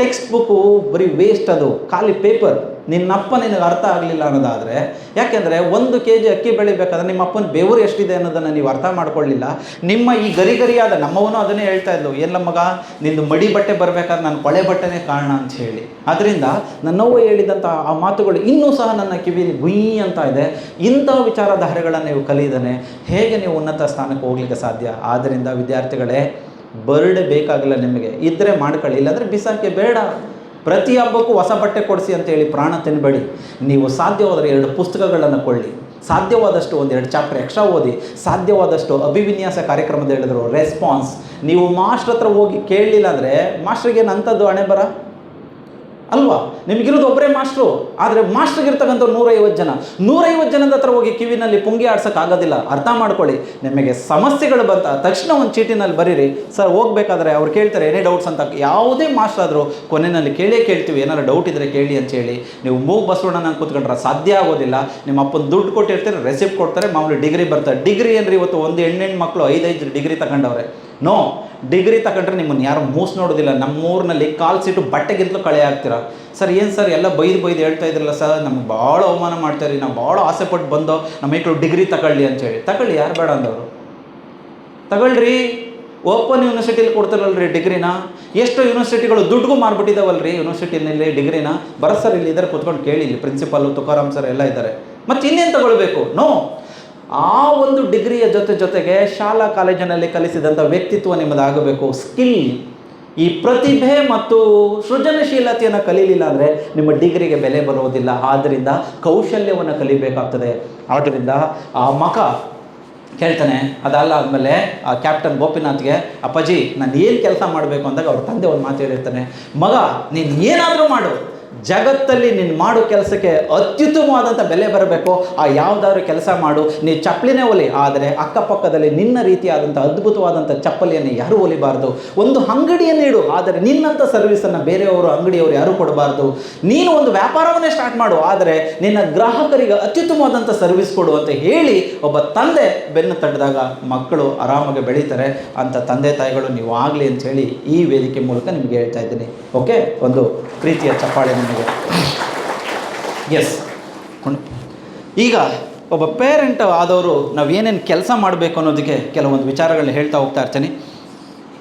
ಟೆಕ್ಸ್ಟ್ ಬುಕ್ಕು ಬರೀ ವೇಸ್ಟ್, ಅದು ಖಾಲಿ ಪೇಪರ್. ನಿನ್ನಪ್ಪ ನಿನಗೆ ಅರ್ಥ ಆಗಲಿಲ್ಲ ಅನ್ನೋದಾದರೆ, ಯಾಕೆಂದರೆ 1 kg ಅಕ್ಕಿ ಬೆಳಿಬೇಕಾದ್ರೆ ನಿಮ್ಮ ಅಪ್ಪನ ಬೆವರು ಎಷ್ಟಿದೆ ಅನ್ನೋದನ್ನು ನೀವು ಅರ್ಥ ಮಾಡ್ಕೊಳ್ಳಿಲ್ಲ. ನಿಮ್ಮ ಈ ಗರಿಯಾದ ನಮ್ಮವನು ಅದನ್ನೇ ಹೇಳ್ತಾ ಇದ್ಲು, ಎಲ್ಲ ಮಗ ನಿಂದು ಮಡಿ ಬಟ್ಟೆ ಬರಬೇಕಾದ್ರೆ ನಾನು ಕೊಳೆ ಬಟ್ಟೆನೇ ಕಾರಣ ಅಂತ ಹೇಳಿ. ಆದ್ದರಿಂದ ನನ್ನವ್ವ ಹೇಳಿದಂಥ ಆ ಮಾತುಗಳು ಇನ್ನೂ ಸಹ ನನ್ನ ಕಿವಿಲಿ ಗುಯ್ ಅಂತ ಇದೆ. ಇಂಥ ವಿಚಾರಧಾರೆಗಳನ್ನು ನೀವು ಕಲಿಯದೇ ಹೇಗೆ ನೀವು ಉನ್ನತ ಸ್ಥಾನಕ್ಕೆ ಹೋಗ್ಲಿಕ್ಕೆ ಸಾಧ್ಯ? ಆದ್ದರಿಂದ ವಿದ್ಯಾರ್ಥಿಗಳೇ, ಬರ್ಡೆ ಬೇಕಾಗಿಲ್ಲ, ನಿಮಗೆ ಇದ್ದರೆ ಮಾಡ್ಕೊಳ್ಳಿ, ಇಲ್ಲಾಂದರೆ ಬಿಸಾಕಿ ಬೇಡ. ಪ್ರತಿ ಹಬ್ಬಕ್ಕೂ ಹೊಸ ಬಟ್ಟೆ ಕೊಡಿಸಿ ಅಂತೇಳಿ ಪ್ರಾಣ ತಿನ್ನಬೇಡಿ. ನೀವು ಸಾಧ್ಯವಾದರೆ 2 ಪುಸ್ತಕಗಳನ್ನು ಕೊಳ್ಳಿ, ಸಾಧ್ಯವಾದಷ್ಟು 1-2 ಚಾಪ್ಟರ್ ಎಕ್ಸ್ಟ್ರಾ ಓದಿ, ಸಾಧ್ಯವಾದಷ್ಟು ಅಭಿವಿನ್ಯಾಸ ಕಾರ್ಯಕ್ರಮದ ಹೇಳಿದ್ರು ರೆಸ್ಪಾನ್ಸ್. ನೀವು ಮಾಸ್ಟ್ರ್ ಹತ್ರ ಹೋಗಿ ಕೇಳಲಿಲ್ಲ ಅಂದರೆ ಮಾಸ್ಟ್ರಿಗೇನು ಅಂಥದ್ದು ಹಣೆ ಬರ ಅಲ್ವಾ? ನಿಮಗಿರೋದು ಒಬ್ಬರೇ ಮಾಸ್ಟ್ರು, ಆದರೆ ಮಾಸ್ಟ್ರಿಗಿರ್ತಕ್ಕಂಥ 150 ಜನದ ಹತ್ರ ಹೋಗಿ ಕಿವಿನಲ್ಲಿ ಪುಂಗಿ ಆಡ್ಸೋಕ್ಕಾಗೋದಿಲ್ಲ. ಅರ್ಥ ಮಾಡ್ಕೊಳ್ಳಿ. ನಿಮಗೆ ಸಮಸ್ಯೆಗಳು ಬಂತ ತಕ್ಷಣ ಒಂದು ಚೀಟಿನಲ್ಲಿ ಬರೀರಿ. ಸರ್ ಹೋಗ್ಬೇಕಾದ್ರೆ ಅವ್ರು ಕೇಳ್ತಾರೆ ಏನೇ ಡೌಟ್ಸ್ ಅಂತ. ಯಾವುದೇ ಮಾಸ್ಟರ್ ಆದರೂ ಕೊನೆಯಲ್ಲಿ ಕೇಳ್ತೀವಿ, ಏನಾರು ಡೌಟ್ ಇದ್ದರೆ ಕೇಳಿ ಅಂತ ಹೇಳಿ. ನೀವು ಮೂಗು ಬಸವಣ್ಣನ ಕೂತ್ಕೊಂಡ್ರೆ ಸಾಧ್ಯ ಆಗೋದಿಲ್ಲ. ನಿಮ್ಮ ಅಪ್ಪನ ದುಡ್ಡು ಕೊಟ್ಟಿರ್ತಾರೆ, ರೆಸಿಪ್ಟ್ ಕೊಡ್ತಾರೆ, ಮಾಮೂಲಿ ಡಿಗ್ರಿ ಬರ್ತಾರೆ. ಡಿಗ್ರಿ ಅಂದರೆ ಇವತ್ತು ಒಂದು ಹೆಣ್ಣು ಮಕ್ಕಳು 5 ಡಿಗ್ರಿ ತಗೊಂಡವ್ರೆ. ನೋ, ಡಿಗ್ರಿ ತಗೊಂಡ್ರೆ ನಿಮ್ಮನ್ನು ಯಾರು ಮೂಸ್ ನೋಡೋದಿಲ್ಲ. ನಮ್ಮೂರಿನಲ್ಲಿ ಕಾಲು ಸೀಟು ಬಟ್ಟೆಗಿಂತಲೂ ಕಳೆ ಆಗ್ತೀರಾ. ಸರ್ ಏನು ಸರ್ ಎಲ್ಲ ಬೈದು ಹೇಳ್ತಾ ಇದ್ರಲ್ಲ ಸರ್, ನಮ್ಗೆ ಭಾಳ ಅವಮಾನ ಮಾಡ್ತಾಯಿರಿ, ನಾವು ಭಾಳ ಆಸೆ ಪಟ್ಟು ಬಂದೋ ನಮ್ಮ ಮಕ್ಕಳು ಡಿಗ್ರಿ ತಗೊಳ್ಳಿ ಅಂತೇಳಿ. ತಗೊಳ್ಳಿ, ಯಾರು ಬೇಡ ಅಂದವರು? ತಗೊಳ್ರಿ. ಓಪನ್ ಯೂನಿವರ್ಸಿಟಿಲಿ ಕೊಡ್ತಾರಲ್ರಿ ಡಿಗ್ರಿನ. ಎಷ್ಟೋ ಯೂನಿವರ್ಸಿಟಿಗಳು ದುಡ್ಡುಗೂ ಮಾರ್ಬಿಟ್ಟಿದ್ದಾವಲ್ರಿ ಯೂನಿವರ್ಸಿಟಿನಲ್ಲಿ ಡಿಗ್ರಿನ. ಬರೋ ಸರ್ ಇಲ್ಲಿ ಇದ್ದಾರೆ, ಕೂತ್ಕೊಂಡು ಕೇಳಿ, ಇಲ್ಲಿ ಪ್ರಿನ್ಸಿಪಾಲು ತುಕಾರಾಮ್ ಸರ್ ಎಲ್ಲ ಇದ್ದಾರೆ. ಮತ್ತು ಇನ್ನೇನು ತಗೊಳ್ಬೇಕು? ನೋ, ಆ ಒಂದು ಡಿಗ್ರಿಯ ಜೊತೆಗೆ ಶಾಲಾ ಕಾಲೇಜಿನಲ್ಲಿ ಕಲಿಸಿದಂಥ ವ್ಯಕ್ತಿತ್ವ ನಿಮ್ಮದಾಗಬೇಕು. ಸ್ಕಿಲ್, ಈ ಪ್ರತಿಭೆ ಮತ್ತು ಸೃಜನಶೀಲತೆಯನ್ನು ಕಲೀಲಿಲ್ಲ ಅಂದರೆ ನಿಮ್ಮ ಡಿಗ್ರಿಗೆ ಬೆಲೆ ಬರೋದಿಲ್ಲ. ಆದ್ದರಿಂದ ಕೌಶಲ್ಯವನ್ನು ಕಲಿಬೇಕಾಗ್ತದೆ. ಆದ್ದರಿಂದ ಆ ಮಗ ಕೇಳ್ತಾನೆ. ಅದಲ್ಲ ಆದಮೇಲೆ ಆ ಕ್ಯಾಪ್ಟನ್ ಗೋಪಿನಾಥ್ಗೆ, ಅಪ್ಪಾಜಿ ನಾನು ಏನು ಕೆಲಸ ಮಾಡಬೇಕು ಅಂದಾಗ ಅವ್ರ ತಂದೆ ಒಂದು ಮಾತು ಹೇಳಿರ್ತಾನೆ, ಮಗ ನೀನು ಏನಾದರೂ ಮಾಡು, ಜಗತ್ತಲ್ಲಿ ನೀನು ಮಾಡೋ ಕೆಲಸಕ್ಕೆ ಅತ್ಯುತ್ತಮವಾದಂಥ ಬೆಲೆ ಬರಬೇಕು. ಆ ಯಾವುದಾದ್ರೂ ಕೆಲಸ ಮಾಡು, ನೀನು ಚಪ್ಪಲಿನೇ ಹೊಲಿ, ಆದರೆ ಅಕ್ಕಪಕ್ಕದಲ್ಲಿ ನಿನ್ನ ರೀತಿಯಾದಂಥ ಅದ್ಭುತವಾದಂಥ ಚಪ್ಪಲಿಯನ್ನು ಯಾರೂ ಹೊಲಿಬಾರ್ದು. ಒಂದು ಅಂಗಡಿಯನ್ನು ಇಡು, ಆದರೆ ನಿನ್ನಂಥ ಸರ್ವಿಸನ್ನು ಬೇರೆಯವರು ಅಂಗಡಿಯವರು ಯಾರೂ ಕೊಡಬಾರ್ದು. ನೀನು ಒಂದು ವ್ಯಾಪಾರವನ್ನೇ ಸ್ಟಾರ್ಟ್ ಮಾಡು, ಆದರೆ ನಿನ್ನ ಗ್ರಾಹಕರಿಗೆ ಅತ್ಯುತ್ತಮವಾದಂಥ ಸರ್ವಿಸ್ ಕೊಡು ಅಂತ ಹೇಳಿ ಒಬ್ಬ ತಂದೆ ಬೆನ್ನು ತಟ್ಟಿದಾಗ ಮಕ್ಕಳು ಆರಾಮಾಗಿ ಬೆಳೀತಾರೆ. ಅಂಥ ತಂದೆ ತಾಯಿಗಳು ನೀವು ಆಗಲಿ ಅಂಥೇಳಿ ಈ ವೇದಿಕೆ ಮೂಲಕ ನಿಮಗೆ ಹೇಳ್ತಾ ಇದ್ದೀನಿ. ಓಕೆ, ಒಂದು ಪ್ರೀತಿಯ ಚಪ್ಪಾಳೆ ನಿಮಗೆ. ಎಸ್, ಈಗ ಒಬ್ಬ ಪೇರೆಂಟ್ ಆದವರು ನಾವು ಏನೇನು ಕೆಲಸ ಮಾಡಬೇಕು ಅನ್ನೋದಕ್ಕೆ ಕೆಲವೊಂದು ವಿಚಾರಗಳನ್ನ ಹೇಳ್ತಾ ಹೋಗ್ತಾ ಇರ್ತೀನಿ.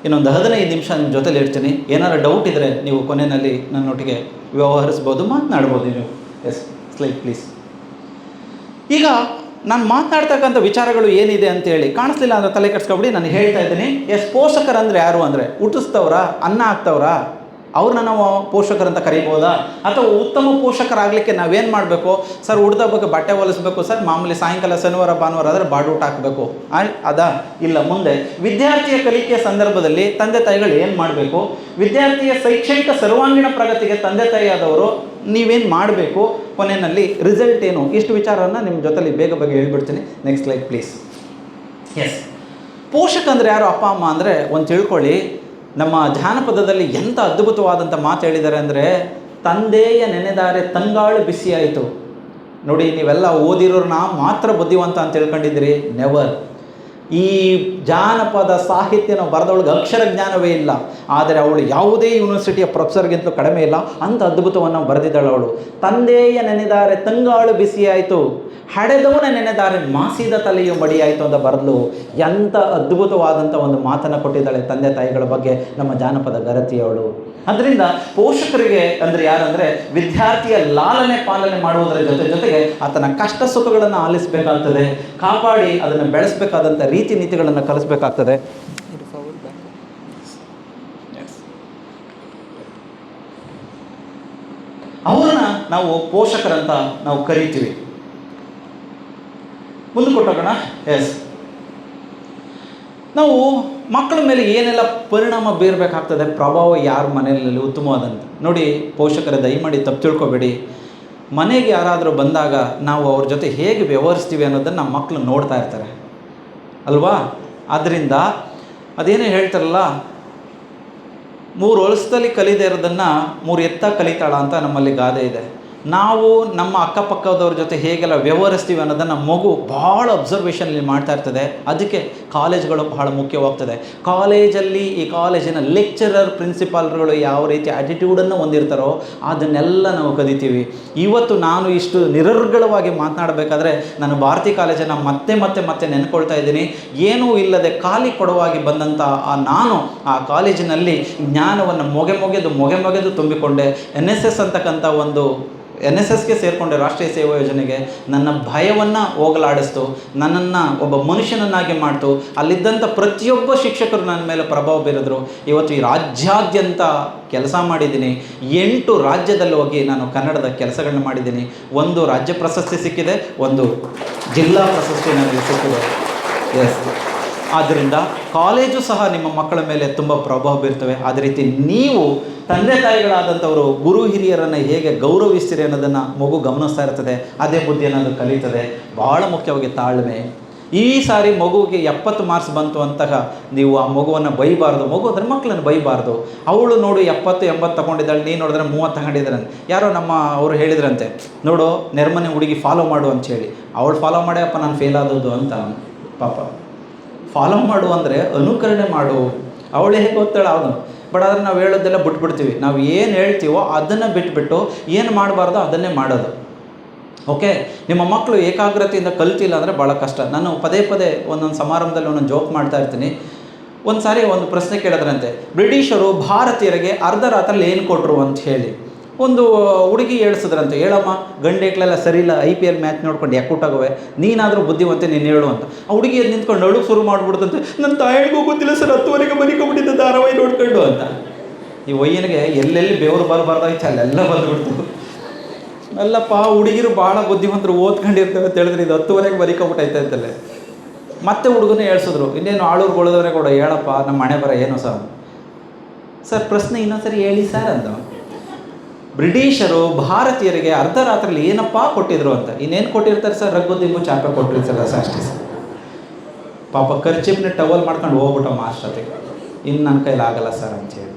ಇನ್ನೊಂದು 15 ನಿಮಿಷ ನಿಮ್ಮ ಜೊತೆಲಿ ಇರ್ತೀನಿ. ಏನಾದ್ರು ಡೌಟ್ ಇದ್ದರೆ ನೀವು ಕೊನೆಯಲ್ಲಿ ನನ್ನೊಟ್ಟಿಗೆ ವ್ಯವಹರಿಸ್ಬೋದು, ಮಾತನಾಡ್ಬೋದು ನೀವು. Yes, slide please. ಈಗ ನಾನು ಮಾತನಾಡ್ತಕ್ಕಂಥ ವಿಚಾರಗಳು ಏನಿದೆ ಅಂತೇಳಿ ಕಾಣಿಸ್ಲಿಲ್ಲ ಅಂದರೆ ತಲೆ ಕೆಡಿಸ್ಕೊಬಿಡಿ. ನಾನು ಹೇಳ್ತಾ ಇದ್ದೀನಿ. ಎಸ್, ಪೋಷಕರಂದರೆ ಯಾರು ಅಂದರೆ ಹುಟ್ಟಿಸ್ತವ್ರ, ಅನ್ನ ಹಾಕ್ತವ್ರ, ಅವ್ರನ್ನ ನಾವು ಪೋಷಕರಂತ ಕರಿಬೋದಾ? ಅಥವಾ ಉತ್ತಮ ಪೋಷಕರಾಗಲಿಕ್ಕೆ ನಾವೇನು ಮಾಡಬೇಕು? ಸರ್ ಹುಡ್ದ ಬಗ್ಗೆ ಬಟ್ಟೆ ಹೊಲಿಸ್ಬೇಕು ಸರ್, ಮಾಮೂಲಿ ಸಾಯಂಕಾಲ ಶನಿವಾರ ಭಾನುವಾರ ಆದರೆ ಬಾಡೂಟ ಹಾಕಬೇಕು, ಅದಾ? ಇಲ್ಲ. ಮುಂದೆ ವಿದ್ಯಾರ್ಥಿಯ ಕಲಿಕೆಯ ಸಂದರ್ಭದಲ್ಲಿ ತಂದೆ ತಾಯಿಗಳು ಏನು ಮಾಡಬೇಕು? ವಿದ್ಯಾರ್ಥಿಯ ಶೈಕ್ಷಣಿಕ ಸರ್ವಾಂಗೀಣ ಪ್ರಗತಿಗೆ ತಂದೆ ತಾಯಿಯಾದವರು ನೀವೇನು ಮಾಡಬೇಕು? ಕೊನೆಯಲ್ಲಿ ರಿಸಲ್ಟ್ ಏನು? ಇಷ್ಟು ವಿಚಾರವನ್ನು ನಿಮ್ಮ ಜೊತೆಲಿ ಬೇಗ ಹೇಳ್ಬಿಡ್ತೀನಿ. Next slide please. ಎಸ್, ಪೋಷಕ ಅಂದರೆ ಯಾರು? ಅಪ್ಪ ಅಮ್ಮ ಅಂದರೆ ಒಂದು ತಿಳ್ಕೊಳ್ಳಿ. ನಮ್ಮ ಜಾನಪದದಲ್ಲಿ ಎಂಥ ಅದ್ಭುತವಾದಂಥ ಮಾತು ಹೇಳಿದ್ದಾರೆ ಅಂದರೆ, ತಂದೆಯ ನೆನೆದಾರೆ ತಂಗಾಳು ಬಿಸಿಯಾಯಿತು. ನೋಡಿ, ನೀವೆಲ್ಲ ಓದಿರೋರನ್ನ ಮಾತ್ರ ಬುದ್ಧಿವಂತ ಅಂತ ತಿಳ್ಕೊಂಡಿದ್ದೀರಿ. ನೆವರ್. ಈ ಜಾನಪದ ಸಾಹಿತ್ಯನ ಬರೆದವಳಿಗೆ ಅಕ್ಷರ ಜ್ಞಾನವೇ ಇಲ್ಲ, ಆದರೆ ಅವಳು ಯಾವುದೇ ಯೂನಿವರ್ಸಿಟಿಯ ಪ್ರೊಫೆಸರ್ಗಿಂತಲೂ ಕಡಿಮೆ ಇಲ್ಲ. ಅಂಥ ಅದ್ಭುತವನ್ನು ಬರೆದಿದ್ದಾಳು ಅವಳು. ತಂದೆಯ ನೆನೆದಾರೆ ತಂಗಾಳು ಬಿಸಿಯಾಯಿತು, ಹಡೆದವನ ನೆನೆದಾರೆ ಮಾಸಿದ ತಲೆಯು ಮಡಿಯಾಯಿತು ಅಂತ ಬರೆದಲು. ಎಂಥ ಅದ್ಭುತವಾದಂಥ ಒಂದು ಮಾತನ್ನು ಕೊಟ್ಟಿದ್ದಾಳೆ ತಂದೆ ತಾಯಿಗಳ ಬಗ್ಗೆ ನಮ್ಮ ಜಾನಪದ ಗರತಿಯವಳು. ಅದರಿಂದ ಪೋಷಕರಿಗೆ ಅಂದರೆ ಯಾರಂದರೆ ವಿದ್ಯಾರ್ಥಿಯ ಲಾಲನೆ ಪಾಲನೆ ಮಾಡುವುದರ ಜೊತೆಗೆ ಆತನ ಕಷ್ಟ ಸುಖಗಳನ್ನು ಆಲಿಸಬೇಕಾಗ್ತದೆ, ಕಾಪಾಡಿ ಅದನ್ನು ಬೆಳೆಸಬೇಕಾದಂಥ ರೀತಿ ನೀತಿಗಳನ್ನು ಕಲಿಸಬೇಕಾಗ್ತದೆ. ಅವ್ರನ್ನ ನಾವು ಪೋಷಕರಂತ ನಾವು ಕರಿತೀವಿ. ಮುಂದೆ ಕೊಟ್ಟೋಗೋಣ. ಎಸ್, ನಾವು ಮಕ್ಕಳ ಮೇಲೆ ಏನೆಲ್ಲ ಪರಿಣಾಮ ಬೀರಬೇಕಾಗ್ತದೆ, ಪ್ರಭಾವ ಯಾರ ಮನೆಯಲ್ಲಿ ಉತ್ತಮವಾದಂಥ ನೋಡಿ. ಪೋಷಕರ ದಯಮಾಡಿ ತಪ್ಪು ತಿಳ್ಕೊಬೇಡಿ. ಮನೆಗೆ ಯಾರಾದರೂ ಬಂದಾಗ ನಾವು ಅವ್ರ ಜೊತೆ ಹೇಗೆ ವ್ಯವಹರಿಸ್ತೀವಿ ಅನ್ನೋದನ್ನು ನಮ್ಮ ಮಕ್ಕಳು ನೋಡ್ತಾ ಇರ್ತಾರೆ ಅಲ್ವಾ. ಆದ್ದರಿಂದ ಅದೇನೇ ಹೇಳ್ತಾರಲ್ಲ, 3 ವರ್ಷದಲ್ಲಿ ಕಲಿದೇ ಇರೋದನ್ನು 3 ಎತ್ತ ಕಲಿತಾಳ ಅಂತ ನಮ್ಮಲ್ಲಿ ಗಾದೆ ಇದೆ. ನಾವು ನಮ್ಮ ಅಕ್ಕಪಕ್ಕದವ್ರ ಜೊತೆ ಹೇಗೆಲ್ಲ ವ್ಯವಹರಿಸ್ತೀವಿ ಅನ್ನೋದನ್ನು ಮಗು ಭಾಳ ಅಬ್ಸರ್ವೇಷನಲ್ಲಿ ಮಾಡ್ತಾ ಇರ್ತದೆ. ಅದಕ್ಕೆ ಕಾಲೇಜ್ಗಳು ಬಹಳ ಮುಖ್ಯವಾಗ್ತದೆ. ಕಾಲೇಜಲ್ಲಿ ಈ ಕಾಲೇಜಿನ ಲೆಕ್ಚರರ್ ಪ್ರಿನ್ಸಿಪಾಲ್ಗಳು ಯಾವ ರೀತಿ ಆ್ಯಟಿಟ್ಯೂಡನ್ನು ಹೊಂದಿರ್ತಾರೋ ಅದನ್ನೆಲ್ಲ ನಾವು ಕಲಿತೀವಿ. ಇವತ್ತು ನಾನು ಇಷ್ಟು ನಿರರ್ಗಳವಾಗಿ ಮಾತನಾಡಬೇಕಾದ್ರೆ ನಾನು ಭಾರತಿ ಕಾಲೇಜನ್ನು ಮತ್ತೆ ನೆನ್ಕೊಳ್ತಾ ಇದ್ದೀನಿ. ಏನೂ ಇಲ್ಲದೆ ಖಾಲಿ ಕೊಡವಾಗಿ ಬಂದಂಥ ನಾನು ಆ ಕಾಲೇಜಿನಲ್ಲಿ ಜ್ಞಾನವನ್ನು ಮೊಗೆದು ತುಂಬಿಕೊಂಡೆ. NSS ಅಂತಕ್ಕಂಥ ಒಂದು NSSಗೆ ಸೇರಿಕೊಂಡೆ, ರಾಷ್ಟ್ರೀಯ ಸೇವಾ ಯೋಜನೆಗೆ. ನನ್ನ ಭಯವನ್ನು ಹೋಗಲಾಡಿಸ್ತು, ನನ್ನನ್ನು ಒಬ್ಬ ಮನುಷ್ಯನನ್ನಾಗಿ ಮಾಡ್ತು. ಅಲ್ಲಿದ್ದಂಥ ಪ್ರತಿಯೊಬ್ಬ ಶಿಕ್ಷಕರು ನನ್ನ ಮೇಲೆ ಪ್ರಭಾವ ಬೀರಿದ್ರು. ಇವತ್ತು ಈ ರಾಜ್ಯಾದ್ಯಂತ ಕೆಲಸ ಮಾಡಿದ್ದೀನಿ. 8 ರಾಜ್ಯದಲ್ಲಿ ಹೋಗಿ ನಾನು ಕನ್ನಡದ ಕೆಲಸಗಳನ್ನ ಮಾಡಿದ್ದೀನಿ. 1 ರಾಜ್ಯ ಪ್ರಶಸ್ತಿ ಸಿಕ್ಕಿದೆ, 1 ಜಿಲ್ಲಾ ಪ್ರಶಸ್ತಿ ನನಗೆ ಸಿಕ್ಕಿದೆ. ಎಸ್, ಆದ್ದರಿಂದ ಕಾಲೇಜು ಸಹ ನಿಮ್ಮ ಮಕ್ಕಳ ಮೇಲೆ ತುಂಬ ಪ್ರಭಾವ ಬೀರ್ತವೆ. ಅದೇ ರೀತಿ ನೀವು ತಂದೆ ತಾಯಿಗಳಾದಂಥವರು ಗುರು ಹಿರಿಯರನ್ನು ಹೇಗೆ ಗೌರವಿಸ್ತೀರಿ ಅನ್ನೋದನ್ನು ಮಗು ಗಮನಿಸ್ತಾ ಇರ್ತದೆ. ಅದೇ ಬುದ್ಧಿಯನ್ನು ಅದು ಕಲಿತದೆ. ಭಾಳ ಮುಖ್ಯವಾಗಿ ತಾಳ್ಮೆ. ಈ ಸಾರಿ ಮಗುವಿಗೆ 70 ಮಾರ್ಕ್ಸ್ ಬಂತು ಅಂತಹ ನೀವು ಆ ಮಗುವನ್ನು ಬೈಬಾರ್ದು. ಮಗು ಅದ್ರ ಮಕ್ಕಳನ್ನು ಬೈಬಾರ್ದು. ಅವಳು ನೋಡು 70-80 ತಗೊಂಡಿದ್ದಾಳೆ, ನೀನು ನೋಡಿದ್ರೆ 30 ತಗೊಂಡಿದ್ದಾನೆ. ಯಾರೋ ಅವರು ಹೇಳಿದ್ರಂತೆ, ನೋಡು ನೆರ್ಮನೆ ಹುಡುಗಿ ಫಾಲೋ ಮಾಡು ಅಂಥೇಳಿ. ಅವಳು ಫಾಲೋ ಮಾಡೇ ಅಪ್ಪ ನಾನು ಫೇಲ್ ಆದದ್ದು ಅಂತ. ಪಾಪ ಫಾಲೋ ಮಾಡು ಅಂದರೆ ಅನುಕರಣೆ ಮಾಡು. ಅವಳು ಹೇಗೆ ಓದ್ತಾಳೆ ಅವನು. ಬಟ್ ಆದರೆ ನಾವು ಹೇಳೋದೆಲ್ಲ ಬಿಟ್ಬಿಡ್ತೀವಿ. ನಾವು ಏನು ಹೇಳ್ತೀವೋ ಅದನ್ನು ಬಿಟ್ಬಿಟ್ಟು ಏನು ಮಾಡಬಾರ್ದೋ ಅದನ್ನೇ ಮಾಡೋದು. ಓಕೆ, ನಿಮ್ಮ ಮಕ್ಕಳು ಏಕಾಗ್ರತೆಯಿಂದ ಕಲ್ತಿಲ್ಲ ಅಂದರೆ ಭಾಳ ಕಷ್ಟ. ನಾನು ಪದೇ ಒಂದೊಂದು ಸಮಾರಂಭದಲ್ಲಿ ಒಂದೊಂದು ಜೋಕ್ ಮಾಡ್ತಾ ಇರ್ತೀನಿ. ಒಂದು ಸಾರಿ ಒಂದು ಪ್ರಶ್ನೆ ಕೇಳಿದ್ರಂತೆ, ಬ್ರಿಟಿಷರು ಭಾರತೀಯರಿಗೆ ಅರ್ಧ ರಾತ್ರಲ್ಲಿ ಏನು ಕೊಟ್ಟರು ಅಂತ ಹೇಳಿ. ಒಂದು ಹುಡುಗಿ ಹೇಳ್ಸಿದ್ರಂತೆ, ಹೇಳಮ್ಮ ಗಂಡೇಕ್ಲೆಲ್ಲ ಸರಿ ಇಲ್ಲ, IPL ಮ್ಯಾಚ್ ನೋಡ್ಕೊಂಡು ಯಾಕೂಟಾಗವೆ, ನೀನಾದರೂ ಬುದ್ಧಿವಂತೆ ನೀನು ಹೇಳು ಅಂತ. ಆ ಹುಡುಗಿ ಎದ್ದು ನಿಂತ್ಕೊಂಡು ಅಳುಗೆ ಶುರು ಮಾಡಿಬಿಡ್ತಂತೆ, ನನ್ನ ತಾಯಿಗೂ ಗೊತ್ತಿಲ್ಲ ಸರ್, 10ವರೆಗೆ ಮನಿಕೊಂಡ್ಬಿಟ್ಟಿದ್ದ ಧಾರಾವಾಹಿ ನೋಡ್ಕೊಂಡು ಅಂತ. ಈ ಒಯ್ಯನಿಗೆ ಎಲ್ಲೆಲ್ಲಿ ಬೆವರು ಬರಬಾರ್ದಾಯ್ತು ಅಲ್ಲೆಲ್ಲ ಬಂದುಬಿಡ್ತು. ಅಲ್ಲಪ್ಪ, ಹುಡುಗಿರು ಭಾಳ ಬುದ್ಧಿವಂತರು ಓದ್ಕೊಂಡಿರ್ತೇವೆ ಅಂತ ಹೇಳಿದ್ರೆ ಇದು 10ವರೆಗೆ ಮನಿಕೊಂಡ್ಬಿಟ್ಟೈತೆ ಅಂತಲೇ. ಮತ್ತೆ ಹುಡುಗನೇ ಹೇಳ್ಸಿದ್ರು, ಇನ್ನೇನು ಆಳೂರುಗೊಳದವರೇ ಕೂಡ, ಹೇಳಪ್ಪ ನಮ್ಮ ಹಣೆ ಬರ ಏನು ಸರ್ ಪ್ರಶ್ನೆ ಇನ್ನೊಂದ್ಸರಿ ಹೇಳಿ ಸರ್ ಅಂತ. ಬ್ರಿಟಿಷರು ಭಾರತೀಯರಿಗೆ ಅರ್ಧ ರಾತ್ರಿಯಲ್ಲಿ ಏನಪ್ಪ ಕೊಟ್ಟಿದ್ರು ಅಂತ. ಇನ್ನೇನು ಕೊಟ್ಟಿರ್ತಾರೆ ಸರ್, ರಗ್ಗುದಿಂಬು ಚಾಪೆ ಕೊಟ್ಟಿರ್ತಾರಲ್ಲ ಸರ್, ಅಷ್ಟೇ ಸರ್. ಪಾಪ ಖರ್ಚಿಪ್ನ ಟವಲ್ ಮಾಡ್ಕೊಂಡು ಹೋಗ್ಬಿಟ್ಟ ಮಾಸ್ಟರ್ತಿಗೆ, ಇನ್ನು ನನ್ನ ಕೈಲಿ ಆಗಲ್ಲ ಸರ್ ಅಂತೇಳಿ.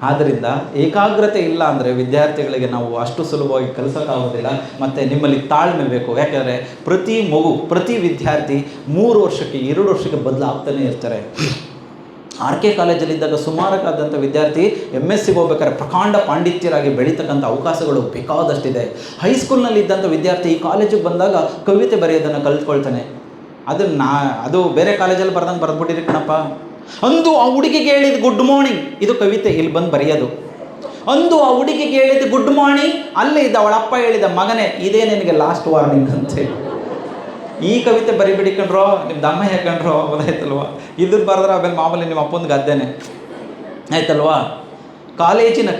ಆದ್ದರಿಂದ ಏಕಾಗ್ರತೆ ಇಲ್ಲ ಅಂದರೆ ವಿದ್ಯಾರ್ಥಿಗಳಿಗೆ ನಾವು ಅಷ್ಟು ಸುಲಭವಾಗಿ ಕಲಿಸೋಕ್ಕಾಗೋದಿಲ್ಲ. ಮತ್ತು ನಿಮ್ಮಲ್ಲಿ ತಾಳ್ಮೆ ಬೇಕು. ಯಾಕೆಂದರೆ ಪ್ರತಿ ಮಗು, ಪ್ರತಿ ವಿದ್ಯಾರ್ಥಿ 3 ವರ್ಷಕ್ಕೆ 2 ವರ್ಷಕ್ಕೆ ಬದಲಾಗ್ತಾನೆ ಇರ್ತಾರೆ. RK ಕಾಲೇಜಲ್ಲಿದ್ದಾಗ ಸುಮಾರಾದಂಥ ವಿದ್ಯಾರ್ಥಿ MScಗೆ ಹೋಗ್ಬೇಕಾದ್ರೆ ಪ್ರಕಾಂಡ ಪಾಂಡಿತ್ಯರಾಗಿ ಬೆಳೀತಕ್ಕಂಥ ಅವಕಾಶಗಳು ಬೇಕಾದಷ್ಟಿದೆ. ಹೈಸ್ಕೂಲ್ನಲ್ಲಿದ್ದಂಥ ವಿದ್ಯಾರ್ಥಿ ಈ ಕಾಲೇಜಿಗೆ ಬಂದಾಗ ಕವಿತೆ ಬರೆಯೋದನ್ನು ಕಲ್ತ್ಕೊಳ್ತಾನೆ. ಅದು ಬೇರೆ ಕಾಲೇಜಲ್ಲಿ ಬರೆದ್ಬಿಟ್ಟಿರಿ ಕಣಪ್ಪ. ಅಂದು ಆ ಹುಡುಗಿಗೆ ಹೇಳಿದ ಗುಡ್ ಮಾರ್ನಿಂಗ್, ಇದು ಕವಿತೆ, ಇಲ್ಲಿ ಬಂದು ಬರೆಯೋದು. ಅಂದು ಆ ಹುಡುಗಿಗೆ ಹೇಳಿದ ಗುಡ್ ಮಾರ್ನಿಂಗ್, ಅಲ್ಲೇ ಇದ್ದ ಅವಳಪ್ಪ ಹೇಳಿದ ಮಗನೇ ಇದೇ ನಿನಗೆ ಲಾಸ್ಟ್ ವಾರ್ನಿಂಗ್ ಅಂತೇಳಿ. ಈ ಕವಿತೆ ಬರಿಬಿಡಿ ಕಣ್ರೋ, ನಿಮ್ಮ ದಮ್ಮ ಹೇಗಂಡ್ರೋ, ಗೊತ್ತಾಯ್ತಲ್ವ. ಇದ್ರ ಬರೆದ್ರೆ ಆಮೇಲೆ ಮಾಮೂಲಿ ನಿಮ್ಮ ಅಪ್ಪನ ಗದ್ದೆನೆ ಆಯ್ತಲ್ವಾ. ಕಾಲೇಜಿನ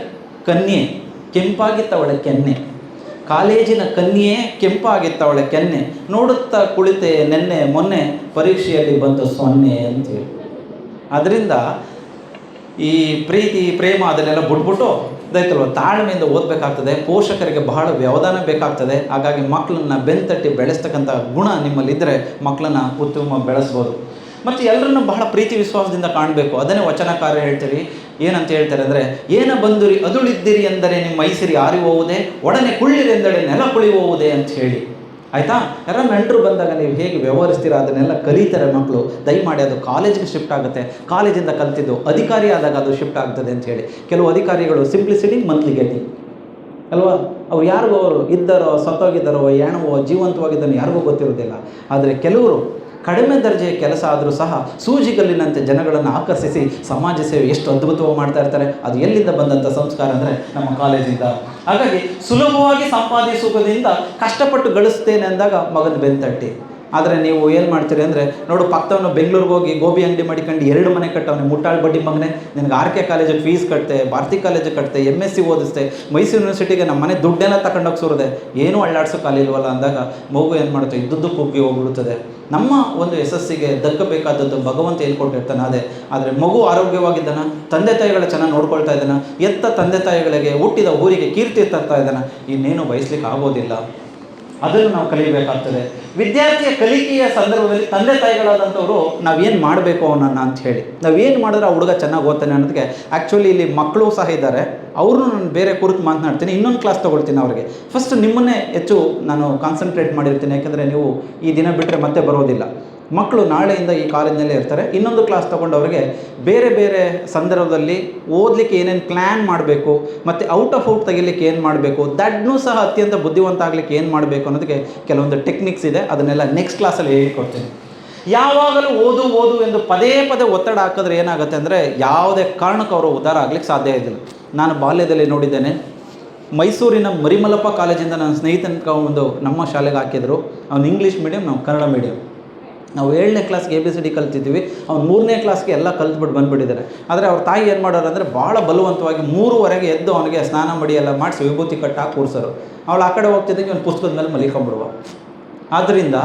ಕನ್ಯೆ ಕೆಂಪಾಗಿತ್ತವಳೆ ಕೆನ್ನೆ, ಕಾಲೇಜಿನ ಕನ್ಯೆ ಕೆಂಪಾಗಿತ್ತವಳೆ ಕೆನ್ನೆ, ನೋಡುತ್ತಾ ಕುಳಿತೆ ನೆನ್ನೆ ಮೊನ್ನೆ ಪರೀಕ್ಷೆಯಲ್ಲಿ ಬಂತು 0 ಅಂತೇಳಿ. ಅದರಿಂದ ಈ ಪ್ರೀತಿ ಪ್ರೇಮ ಅದನ್ನೆಲ್ಲ ಬಿಟ್ಬಿಟ್ಟು ಇದಾಯ್ತಲ್ವ, ತಾಳ್ಮೆಯಿಂದ ಓದಬೇಕಾಗ್ತದೆ. ಪೋಷಕರಿಗೆ ಬಹಳ ವ್ಯವಧಾನ ಬೇಕಾಗ್ತದೆ. ಹಾಗಾಗಿ ಮಕ್ಕಳನ್ನ ಬೆನ್ತಟ್ಟಿ ಬೆಳೆಸ್ತಕ್ಕಂಥ ಗುಣ ನಿಮ್ಮಲ್ಲಿದ್ದರೆ ಮಕ್ಕಳನ್ನ ಉತ್ತಮ ಬೆಳೆಸ್ಬೋದು. ಮತ್ತು ಎಲ್ಲರನ್ನೂ ಬಹಳ ಪ್ರೀತಿ ವಿಶ್ವಾಸದಿಂದ ಕಾಣಬೇಕು. ಅದನ್ನೇ ವಚನಕಾರ ಹೇಳ್ತೀರಿ. ಏನಂತ ಹೇಳ್ತಾರೆ ಅಂದರೆ, ಏನ ಬಂದುರಿ ಅದುಳಿದ್ದಿರಿ ಎಂದರೆ ನಿಮ್ಮ ಮೈಸಿರಿ ಆರಿ ಹೋಗುವುದೇ, ಒಡನೆ ಕುಳ್ಳಿರೆಂದಡೆ ನೆಲ ಕುಳಿ ಹೋಗುವುದೇ ಅಂತ ಹೇಳಿ. ಆಯಿತಾ. ಯಾರ ನೆಂಟರು ಬಂದಾಗ ನೀವು ಹೇಗೆ ವ್ಯವಹರಿಸ್ತೀರಾ ಅದನ್ನೆಲ್ಲ ಕಲಿತಾರೆ ಮಕ್ಕಳು. ದಯಮಾಡಿ ಅದು ಕಾಲೇಜಿಗೆ ಶಿಫ್ಟ್ ಆಗುತ್ತೆ. ಕಾಲೇಜಿಂದ ಕಲ್ತಿದ್ದು ಅಧಿಕಾರಿ ಆದಾಗ ಅದು ಶಿಫ್ಟ್ ಆಗ್ತದೆ ಅಂತ ಹೇಳಿ. ಕೆಲವು ಅಧಿಕಾರಿಗಳು ಸಿಂಪ್ಲಿಸಿಟಿ ಮಂತ್ಲಿ ಗೆಟಿಂಗ್ ಅಲ್ವಾ, ಅವ್ರು ಯಾರಿಗೂ ಅವರು ಇದ್ದಾರೋ ಸತ್ತೋಗಿದ್ದಾರೋ ಏನವೋ ಜೀವಂತವಾಗಿದ್ದನ್ನು ಯಾರಿಗೂ ಗೊತ್ತಿರೋದಿಲ್ಲ. ಆದರೆ ಕೆಲವರು ಕಡಿಮೆ ದರ್ಜೆಯ ಕೆಲಸ ಆದರೂ ಸಹ ಸೂಜಿಗಲ್ಲಿನಂತೆ ಜನಗಳನ್ನು ಆಕರ್ಷಿಸಿ ಸಮಾಜ ಸೇವೆ ಎಷ್ಟು ಅದ್ಭುತವಾಗಿ ಮಾಡ್ತಾ ಇರ್ತಾರೆ. ಅದು ಎಲ್ಲಿಂದ ಬಂದಂಥ ಸಂಸ್ಕಾರ ಅಂದರೆ ನಮ್ಮ ಕಾಲೇಜಿಂದ. ಹಾಗಾಗಿ ಸುಲಭವಾಗಿ ಸಂಪಾದಿಸುವುದರಿಂದ ಕಷ್ಟಪಟ್ಟು ಗಳಿಸ್ತೇನೆ ಅಂದಾಗ ಮಗನ ಬೆಂತಟ್ಟಿ, ಆದರೆ ನೀವು ಏನು ಮಾಡ್ತೀರಿ ಅಂದರೆ, ನೋಡು ಪಕ್ಕದವನು ಬೆಂಗಳೂರಿಗೆ ಹೋಗಿ ಗೋಬಿ ಅಂಗಡಿ ಮಾಡಿಕೊಂಡು 2 ಮನೆ ಕಟ್ಟವನೆ, ಮುಟ್ಟಾಳು ಬಡ್ಡಿ ಮಗನೇ, ನಿನಗೆ ಆರ್ ಕೆ ಕಾಲೇಜಿಗೆ ಫೀಸ್ ಕಟ್ತೆ, ಭಾರತಿ ಕಾಲೇಜಿಗೆ ಕಟ್ತೆ, MSc ಓದಿಸ್ತೆ, ಮೈಸೂರು ಯೂನಿವರ್ಸಿಟಿಗೆ ನಮ್ಮ ಮನೆ ದುಡ್ಡೆಲ್ಲ ತಗೊಂಡೋಗಿ ಸುರಿದೆ, ಏನೂ ಅಳ್ಳಾಡ್ಸೋಕ್ಕಾಲಿಲ್ವಲ್ಲ ಅಂದಾಗ ಮಗು ಏನು ಮಾಡುತ್ತೆ, ಇದ್ದದ್ದು ಕುಗ್ಗಿ ಹೋಗ್ಬಿಡುತ್ತದೆ. ನಮ್ಮ ಒಂದು ಯಶಸ್ಸಿಗೆ ದಕ್ಕಬೇಕಾದದ್ದು ಭಗವಂತ ಏನು ಕೊಟ್ಟಿರ್ತಾನೆ ಅದೇ. ಆದರೆ ಮಗು ಆರೋಗ್ಯವಾಗಿದ್ದಾನ, ತಂದೆ ತಾಯಿಗಳ ಚೆನ್ನಾಗಿ ನೋಡ್ಕೊಳ್ತಾ ಇದ್ದಾನ, ಎತ್ತ ತಂದೆ ತಾಯಿಗಳಿಗೆ ಹುಟ್ಟಿದ ಊರಿಗೆ ಕೀರ್ತಿ ತರ್ತಾ ಇದ್ದಾನ, ಇನ್ನೇನು ಬಯಸ್ಲಿಕ್ಕೆ ಆಗೋದಿಲ್ಲ. ಅದನ್ನು ನಾವು ಕಲಿಬೇಕಾಗ್ತದೆ. ವಿದ್ಯಾರ್ಥಿಯ ಕಲಿಕೆಯ ಸಂದರ್ಭದಲ್ಲಿ ತಂದೆ ತಾಯಿಗಳಾದಂಥವರು ನಾವೇನು ಮಾಡಬೇಕು ಅವನನ್ನು ಅಂತ ಹೇಳಿ, ನಾವೇನು ಮಾಡಿದ್ರೆ ಆ ಹುಡುಗ ಚೆನ್ನಾಗಿ ಓದ್ತಾನೆ ಅನ್ನೋದಕ್ಕೆ ಆ್ಯಕ್ಚುಲಿ ಇಲ್ಲಿ ಮಕ್ಕಳು ಸಹ ಇದ್ದಾರೆ, ಅವ್ರನ್ನೂ ನಾನು ಬೇರೆ ಕುರಿತು ಮಾತನಾಡ್ತೀನಿ, ಇನ್ನೊಂದು ಕ್ಲಾಸ್ ತೊಗೊಳ್ತೀನಿ ಅವರಿಗೆ. ಫಸ್ಟ್ ನಿಮ್ಮನ್ನೇ ಹೆಚ್ಚು ನಾನು ಕಾನ್ಸಂಟ್ರೇಟ್ ಮಾಡಿರ್ತೀನಿ, ಯಾಕೆಂದರೆ ನೀವು ಈ ದಿನ ಬಿಟ್ಟರೆ ಮತ್ತೆ ಬರೋದಿಲ್ಲ. ಮಕ್ಕಳು ನಾಳೆಯಿಂದ ಈ ಕಾಲೇಜಿನಲ್ಲೇ ಇರ್ತಾರೆ. ಇನ್ನೊಂದು ಕ್ಲಾಸ್ ತೊಗೊಂಡು ಅವರಿಗೆ ಬೇರೆ ಬೇರೆ ಸಂದರ್ಭದಲ್ಲಿ ಓದಲಿಕ್ಕೆ ಏನೇನು ಪ್ಲ್ಯಾನ್ ಮಾಡಬೇಕು ಮತ್ತು ಔಟ್ ತೆಗಿಲಿಕ್ಕೆ ಏನು ಮಾಡಬೇಕು, ದಡ್ನೂ ಸಹ ಅತ್ಯಂತ ಬುದ್ಧಿವಂತ ಆಗಲಿಕ್ಕೆ ಏನು ಮಾಡಬೇಕು ಅನ್ನೋದಕ್ಕೆ ಕೆಲವೊಂದು ಟೆಕ್ನಿಕ್ಸ್ ಇದೆ. ಅದನ್ನೆಲ್ಲ ನೆಕ್ಸ್ಟ್ ಕ್ಲಾಸಲ್ಲಿ ಹೇಳ್ಕೊಡ್ತೀನಿ. ಯಾವಾಗಲೂ ಓದು ಎಂದು ಪದೇ ಪದೇ ಒತ್ತಡ ಹಾಕಿದ್ರೆ ಏನಾಗುತ್ತೆ ಅಂದರೆ, ಯಾವುದೇ ಕಾರಣಕ್ಕೂ ಅವರು ಉದ್ಧಾರ ಆಗಲಿಕ್ಕೆ ಸಾಧ್ಯ ಇದ್ದಿಲ್ಲ. ನಾನು ಬಾಲ್ಯದಲ್ಲಿ ನೋಡಿದ್ದೇನೆ, ಮೈಸೂರಿನ ಮರಿಮಲ್ಲಪ್ಪ ಕಾಲೇಜಿಂದ ನನ್ನ ಸ್ನೇಹಿತನ ಒಂದು ನಮ್ಮ ಶಾಲೆಗೆ ಹಾಕಿದರು. ಅವನು ಇಂಗ್ಲೀಷ್ ಮೀಡಿಯಮ್, ನಾವು ಕನ್ನಡ ಮೀಡಿಯಮ್. ನಾವು 7ನೇ ಕ್ಲಾಸ್ಗೆ ABCD ಕಲ್ತಿದ್ವಿ, ಅವ್ನು 3ನೇ ಕ್ಲಾಸ್ಗೆ ಎಲ್ಲ ಕಲ್ತ್ಬಿಟ್ಟು ಬಂದುಬಿಟ್ಟಿದ್ದಾರೆ. ಆದರೆ ಅವ್ರ ತಾಯಿ ಏನು ಮಾಡೋರು ಅಂದರೆ, ಭಾಳ ಬಲವಂತವಾಗಿ 3ವರೆಗೆ ಎದ್ದು ಅವನಿಗೆ ಸ್ನಾನ ಮಾಡಿ ಎಲ್ಲ ಮಾಡಿಸಿ ವಿಭೂತಿ ಕಟ್ಟಾಕಿ ಕೂರಿಸೋರು. ಅವಳು ಆ ಕಡೆ ಹೋಗ್ತಿದ್ದಕ್ಕೆ ಅವ್ನು ಪುಸ್ತಕದ ಮೇಲೆ ಮಲಿಕೊಂಬಿಡುವ. ಆದ್ದರಿಂದ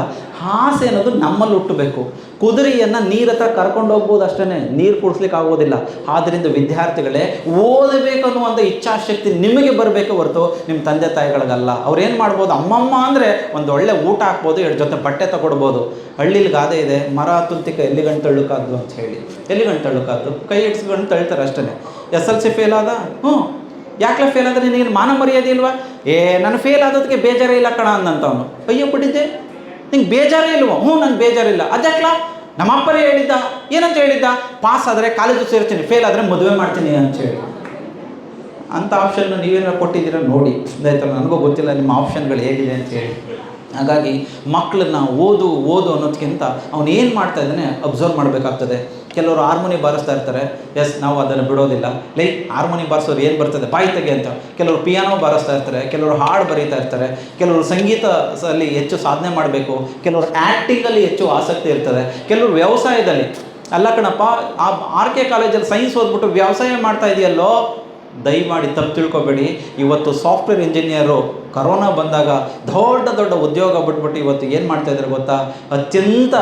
ಆಸೆ ಅನ್ನೋದು ನಮ್ಮಲ್ಲಿ ಹುಟ್ಟಬೇಕು. ಕುದುರೆಯನ್ನು ನೀರು ಹತ್ರ ಕರ್ಕೊಂಡು ಹೋಗ್ಬೋದು ಅಷ್ಟೇ, ನೀರು ಕುಡಿಸ್ಲಿಕ್ಕೆ ಆಗೋದಿಲ್ಲ. ಆದ್ದರಿಂದ ವಿದ್ಯಾರ್ಥಿಗಳೇ, ಓದಬೇಕನ್ನುವಂಥ ಇಚ್ಛಾಶಕ್ತಿ ನಿಮಗೆ ಬರಬೇಕು ಹೊರತು ನಿಮ್ಮ ತಂದೆ ತಾಯಿಗಳಿಗಲ್ಲ. ಅವ್ರು ಏನು ಮಾಡ್ಬೋದು, ಅಮ್ಮಮ್ಮ ಅಂದರೆ ಒಂದು ಒಳ್ಳೆ ಊಟ ಹಾಕ್ಬೋದು, 2 ಜೊತೆ ಬಟ್ಟೆ ತಗೊಡ್ಬೋದು. ಹಳ್ಳಿಲಿ ಗಾದೆ ಇದೆ, ಮರ ತುತ್ತಿಕ ಎಲ್ಲಿಗಂಟು ತಳ್ಳುಕಾದ್ದು ಅಂತ ಹೇಳಿ. ಎಲ್ಲಿಗಂಟು ತಳ್ಳುಕಾದ್ದು, ಕೈ ಇಡ್ಸ್ಕೊಂಡು ತಳ್ತಾರೆ ಅಷ್ಟೇ. SLC ಫೇಲ್ ಆದ, ಯಾಕೆ ಫೇಲ್ ಆದರೆ ನಿನಗೇನು ಮಾನ ಮರ್ಯಾದೆ ಇಲ್ವಾ? ನಾನು ಫೇಲ್ ಆದೋದಕ್ಕೆ ಬೇಜಾರೇ ಇಲ್ಲ ಕಣ ಅಂದಂಥವನು. ಅಯ್ಯೋ ಬಿಟ್ಟಿದ್ದೆ, ನಿಂಗೆ ಬೇಜಾರೇ ಇಲ್ವ? ನಂಗೆ ಬೇಜಾರಿಲ್ಲ. ಅದ್ಯಾಕ್ಲಾ? ನಮ್ಮ ಅಪ್ಪರೇ ಹೇಳಿದ್ದ. ಏನಂತ ಹೇಳಿದ್ದ? ಪಾಸ್ ಆದರೆ ಕಾಲೇಜು ಸೇರ್ತೀನಿ, ಫೇಲ್ ಆದರೆ ಮದುವೆ ಮಾಡ್ತೀನಿ ಅಂತ ಹೇಳಿ. ಅಂಥ ಆಪ್ಷನ್ನು ನೀವೇನಾರು ಕೊಟ್ಟಿದ್ದೀರ ನೋಡಿ, ಆಯ್ತಲ್ಲ, ನನಗೂ ಗೊತ್ತಿಲ್ಲ ನಿಮ್ಮ ಆಪ್ಷನ್ಗಳು ಹೇಗಿದೆ ಅಂತ ಹೇಳಿ. ಹಾಗಾಗಿ ಮಕ್ಕಳನ್ನ ಓದು ಅನ್ನೋದಕ್ಕಿಂತ ಅವನು ಏನು ಮಾಡ್ತಾ ಇದ್ದಾನೆ ಅಬ್ಸರ್ವ್ ಮಾಡಬೇಕಾಗ್ತದೆ. ಕೆಲವರು ಹಾರ್ಮೋನಿ ಬಾರಿಸ್ತಾ ಇರ್ತಾರೆ, ನಾವು ಅದನ್ನು ಬಿಡೋದಿಲ್ಲ. ಹಾರ್ಮೋನಿ ಬಾರಿಸೋರು ಏನು ಬರ್ತದೆ ಬಾಯಿ ತೆಗೆ ಅಂತ. ಕೆಲವರು ಪಿಯಾನೋ ಬಾರಿಸ್ತಾ ಇರ್ತಾರೆ, ಕೆಲವರು ಹಾಡು ಬರೀತಾ ಇರ್ತಾರೆ, ಕೆಲವರು ಸಂಗೀತದಲ್ಲಿ ಹೆಚ್ಚು ಸಾಧನೆ ಮಾಡಬೇಕು, ಕೆಲವರು ಆ್ಯಕ್ಟಿಂಗಲ್ಲಿ ಹೆಚ್ಚು ಆಸಕ್ತಿ ಇರ್ತದೆ, ಕೆಲವರು ವ್ಯವಸಾಯದಲ್ಲಿ. ಅಲ್ಲ ಕಣಪ್ಪ, ಆರ್ ಕೆ ಕಾಲೇಜಲ್ಲಿ ಸೈನ್ಸ್ ಓದ್ಬಿಟ್ಟು ವ್ಯವಸಾಯ ಮಾಡ್ತಾ ಇದೆಯಲ್ಲೋ, ದಯಮಾಡಿ ತಪ್ಪು ತಿಳ್ಕೊಬೇಡಿ. ಇವತ್ತು ಸಾಫ್ಟ್ವೇರ್ ಇಂಜಿನಿಯರು ಕರೋನಾ ಬಂದಾಗ ದೊಡ್ಡ ಉದ್ಯೋಗ ಬಿಟ್ಬಿಟ್ಟು ಇವತ್ತು ಏನು ಮಾಡ್ತಾಯಿದ್ದಾರೆ ಗೊತ್ತಾ, ಅತ್ಯಂತ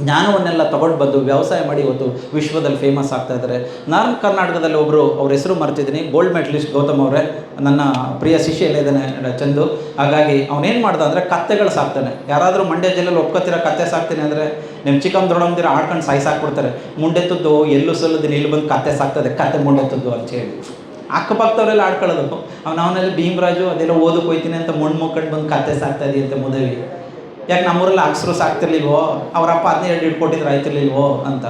ಜ್ಞಾನವನ್ನೆಲ್ಲ ತೊಗೊಂಡು ಬಂದು ವ್ಯವಸಾಯ ಮಾಡಿ ಇವತ್ತು ವಿಶ್ವದಲ್ಲಿ ಫೇಮಸ್ ಆಗ್ತಾಯಿದ್ದಾರೆ. ನಾನು ಕರ್ನಾಟಕದಲ್ಲಿ ಒಬ್ಬರು, ಅವ್ರ ಹೆಸರು ಮರ್ತಿದ್ದೀನಿ, ಗೋಲ್ಡ್ ಮೆಡಲಿಸ್ಟ್ ಗೌತಮ್ ಅವರೇ, ನನ್ನ ಪ್ರಿಯ ಶಿಷ್ಯ ಇದ್ದಾನೆ ಚಂದು. ಹಾಗಾಗಿ ಅವನೇನು ಮಾಡ್ದ ಅಂದರೆ ಕತ್ತೆಗಳು ಸಾಕ್ತಾನೆ. ಯಾರಾದರೂ ಮಂಡ್ಯ ಜಿಲ್ಲೆಯಲ್ಲಿ ಒಪ್ಕೋತಿರೋ ಕತ್ತೆ ಸಾಕ್ತೀನಿ ಅಂದರೆ ನಿಮ್ಮ ಚಿಕ್ಕಮ್ಮ ದೊಡ್ಡಮ್ಮದಿರ ಆಡ್ಕೊಂಡು ಸಾಯಿಸಾಕ್ಬಿಡ್ತಾರೆ. ಮುಂಡೆತ್ತದ್ದು ಎಲ್ಲೂ ಸಲ್ಲದಿನ ಇಲ್ಲಿ ಬಂದು ಕತ್ತೆ ಸಾಕ್ತದೆ, ಕತ್ತೆ ಮುಂಡೆತ್ತದ್ದು ಅಂತೇಳಿ ಅಕ್ಕಪಕ್ಕದವರೆಲ್ಲ ಆಡ್ಕೊಳ್ಳೋದು. ಅವನಲ್ಲಿ ಭೀಮರಾಜು ಅದೆಲ್ಲ ಓದಕ್ಕೆ ಹೋಯ್ತೀನಿ ಅಂತ ಮಣ್ಣು ಮುಕ್ಕಂಡು ಬಂದು ಕತ್ತೆ ಸಾಕ್ತಾ ಇದೆಯಂತೆ ಮುದವಿ. ಯಾಕೆ ನಮ್ಮೂರಲ್ಲಿ ಅಕ್ಷರು ಸಾಕ್ತಿರ್ಲಿಲ್ವೋ, ಅವರಪ್ಪ ಅದನ್ನೇ ಇಟ್ಕೊಟ್ಟಿದ್ರೆ ಆಯ್ತಿರ್ಲಿಲ್ವೋ ಅಂತ.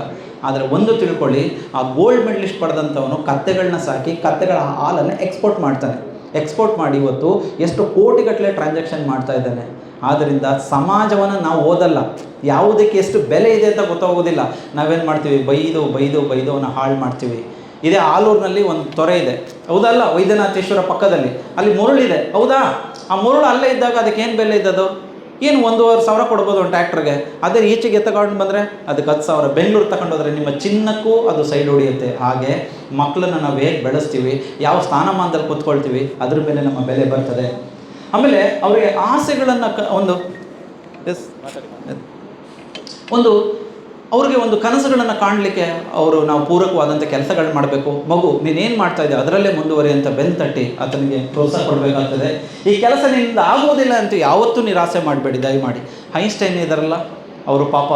ಆದರೆ ಒಂದು ತಿಳ್ಕೊಳ್ಳಿ, ಆ ಗೋಲ್ಡ್ ಮೆಡಲಿಸ್ಟ್ ಪಡೆದಂಥವನು ಕತ್ತೆಗಳನ್ನ ಸಾಕಿ ಕತ್ತೆಗಳ ಹಾಲನ್ನು ಎಕ್ಸ್ಪೋರ್ಟ್ ಮಾಡ್ತಾನೆ. ಎಕ್ಸ್ಪೋರ್ಟ್ ಮಾಡಿ ಇವತ್ತು ಎಷ್ಟು ಕೋಟಿಗಟ್ಟಲೆ ಟ್ರಾನ್ಸಾಕ್ಷನ್ ಮಾಡ್ತಾ ಇದ್ದಾನೆ. ಆದ್ದರಿಂದ ಸಮಾಜವನ್ನು ನಾವು ಓದಲ್ಲ, ಯಾವುದಕ್ಕೆ ಎಷ್ಟು ಬೆಲೆ ಇದೆ ಅಂತ ಗೊತ್ತಾಗೋದಿಲ್ಲ. ನಾವೇನು ಮಾಡ್ತೀವಿ, ಬೈದು ಅವನ್ನ ಹಾಳು ಮಾಡ್ತೀವಿ. ಇದೇ ಆಲೂರಿನಲ್ಲಿ ಒಂದು ತೊರೆ ಇದೆ, ಹೌದಲ್ಲ, ವೈದ್ಯನಾಥೇಶ್ವರ ಪಕ್ಕದಲ್ಲಿ. ಅಲ್ಲಿ ಮುರುಳಿದೆ, ಹೌದಾ? ಆ ಮುರುಳು ಅಲ್ಲೇ ಇದ್ದಾಗ ಅದಕ್ಕೆ ಏನು ಬೆಲೆ ಇದ್ದದು? ಏನು 1,500,000 ಕೊಡ್ಬೋದು ಒಂದು ಟ್ಯಾಕ್ಟ್ರಿಗೆ. ಅದೇ ಈಚೆಗೆ ತಗೊಂಡು ಬಂದರೆ ಅದಕ್ಕೆ 10,000. ಬೆಂಗಳೂರು ತಗೊಂಡೋದ್ರೆ ನಿಮ್ಮ ಚಿನ್ನಕ್ಕೂ ಅದು ಸೈಡ್ ಹೊಡಿಯುತ್ತೆ. ಹಾಗೆ ಮಕ್ಕಳನ್ನು ನಾವು ಹೇಗೆ ಬೆಳೆಸ್ತೀವಿ, ಯಾವ ಸ್ಥಾನಮಾನದಲ್ಲಿ ಕೂತ್ಕೊಳ್ತೀವಿ, ಅದ್ರ ಮೇಲೆ ನಮ್ಮ ಬೆಲೆ ಬರ್ತದೆ. ಆಮೇಲೆ ಅವರಿಗೆ ಆಸೆಗಳನ್ನು ಅವ್ರಿಗೆ ಒಂದು ಕನಸುಗಳನ್ನು ಕಾಣಲಿಕ್ಕೆ ನಾವು ಪೂರಕವಾದಂಥ ಕೆಲಸಗಳು ಮಾಡಬೇಕು. ಮಗು ನೀನೇನು ಮಾಡ್ತಾ ಇದ್ದೆ ಅದರಲ್ಲೇ ಮುಂದುವರಿ ಅಂತ ಬೆನ್ನು ತಟ್ಟಿ ಆತನಿಗೆ ಪ್ರೋತ್ಸಾಹ ಕೊಡಬೇಕಾಗ್ತದೆ. ಈ ಕೆಲಸ ನಿನ್ನಿಂದ ಆಗೋದಿಲ್ಲ ಅಂತ ಯಾವತ್ತೂ ನಿರಾಸೆ ಮಾಡಬೇಡಿ ದಯಮಾಡಿ. ಐನ್ಸ್ಟೈನ್ ಇದ್ದಾರಲ್ಲ, ಅವರು ಪಾಪ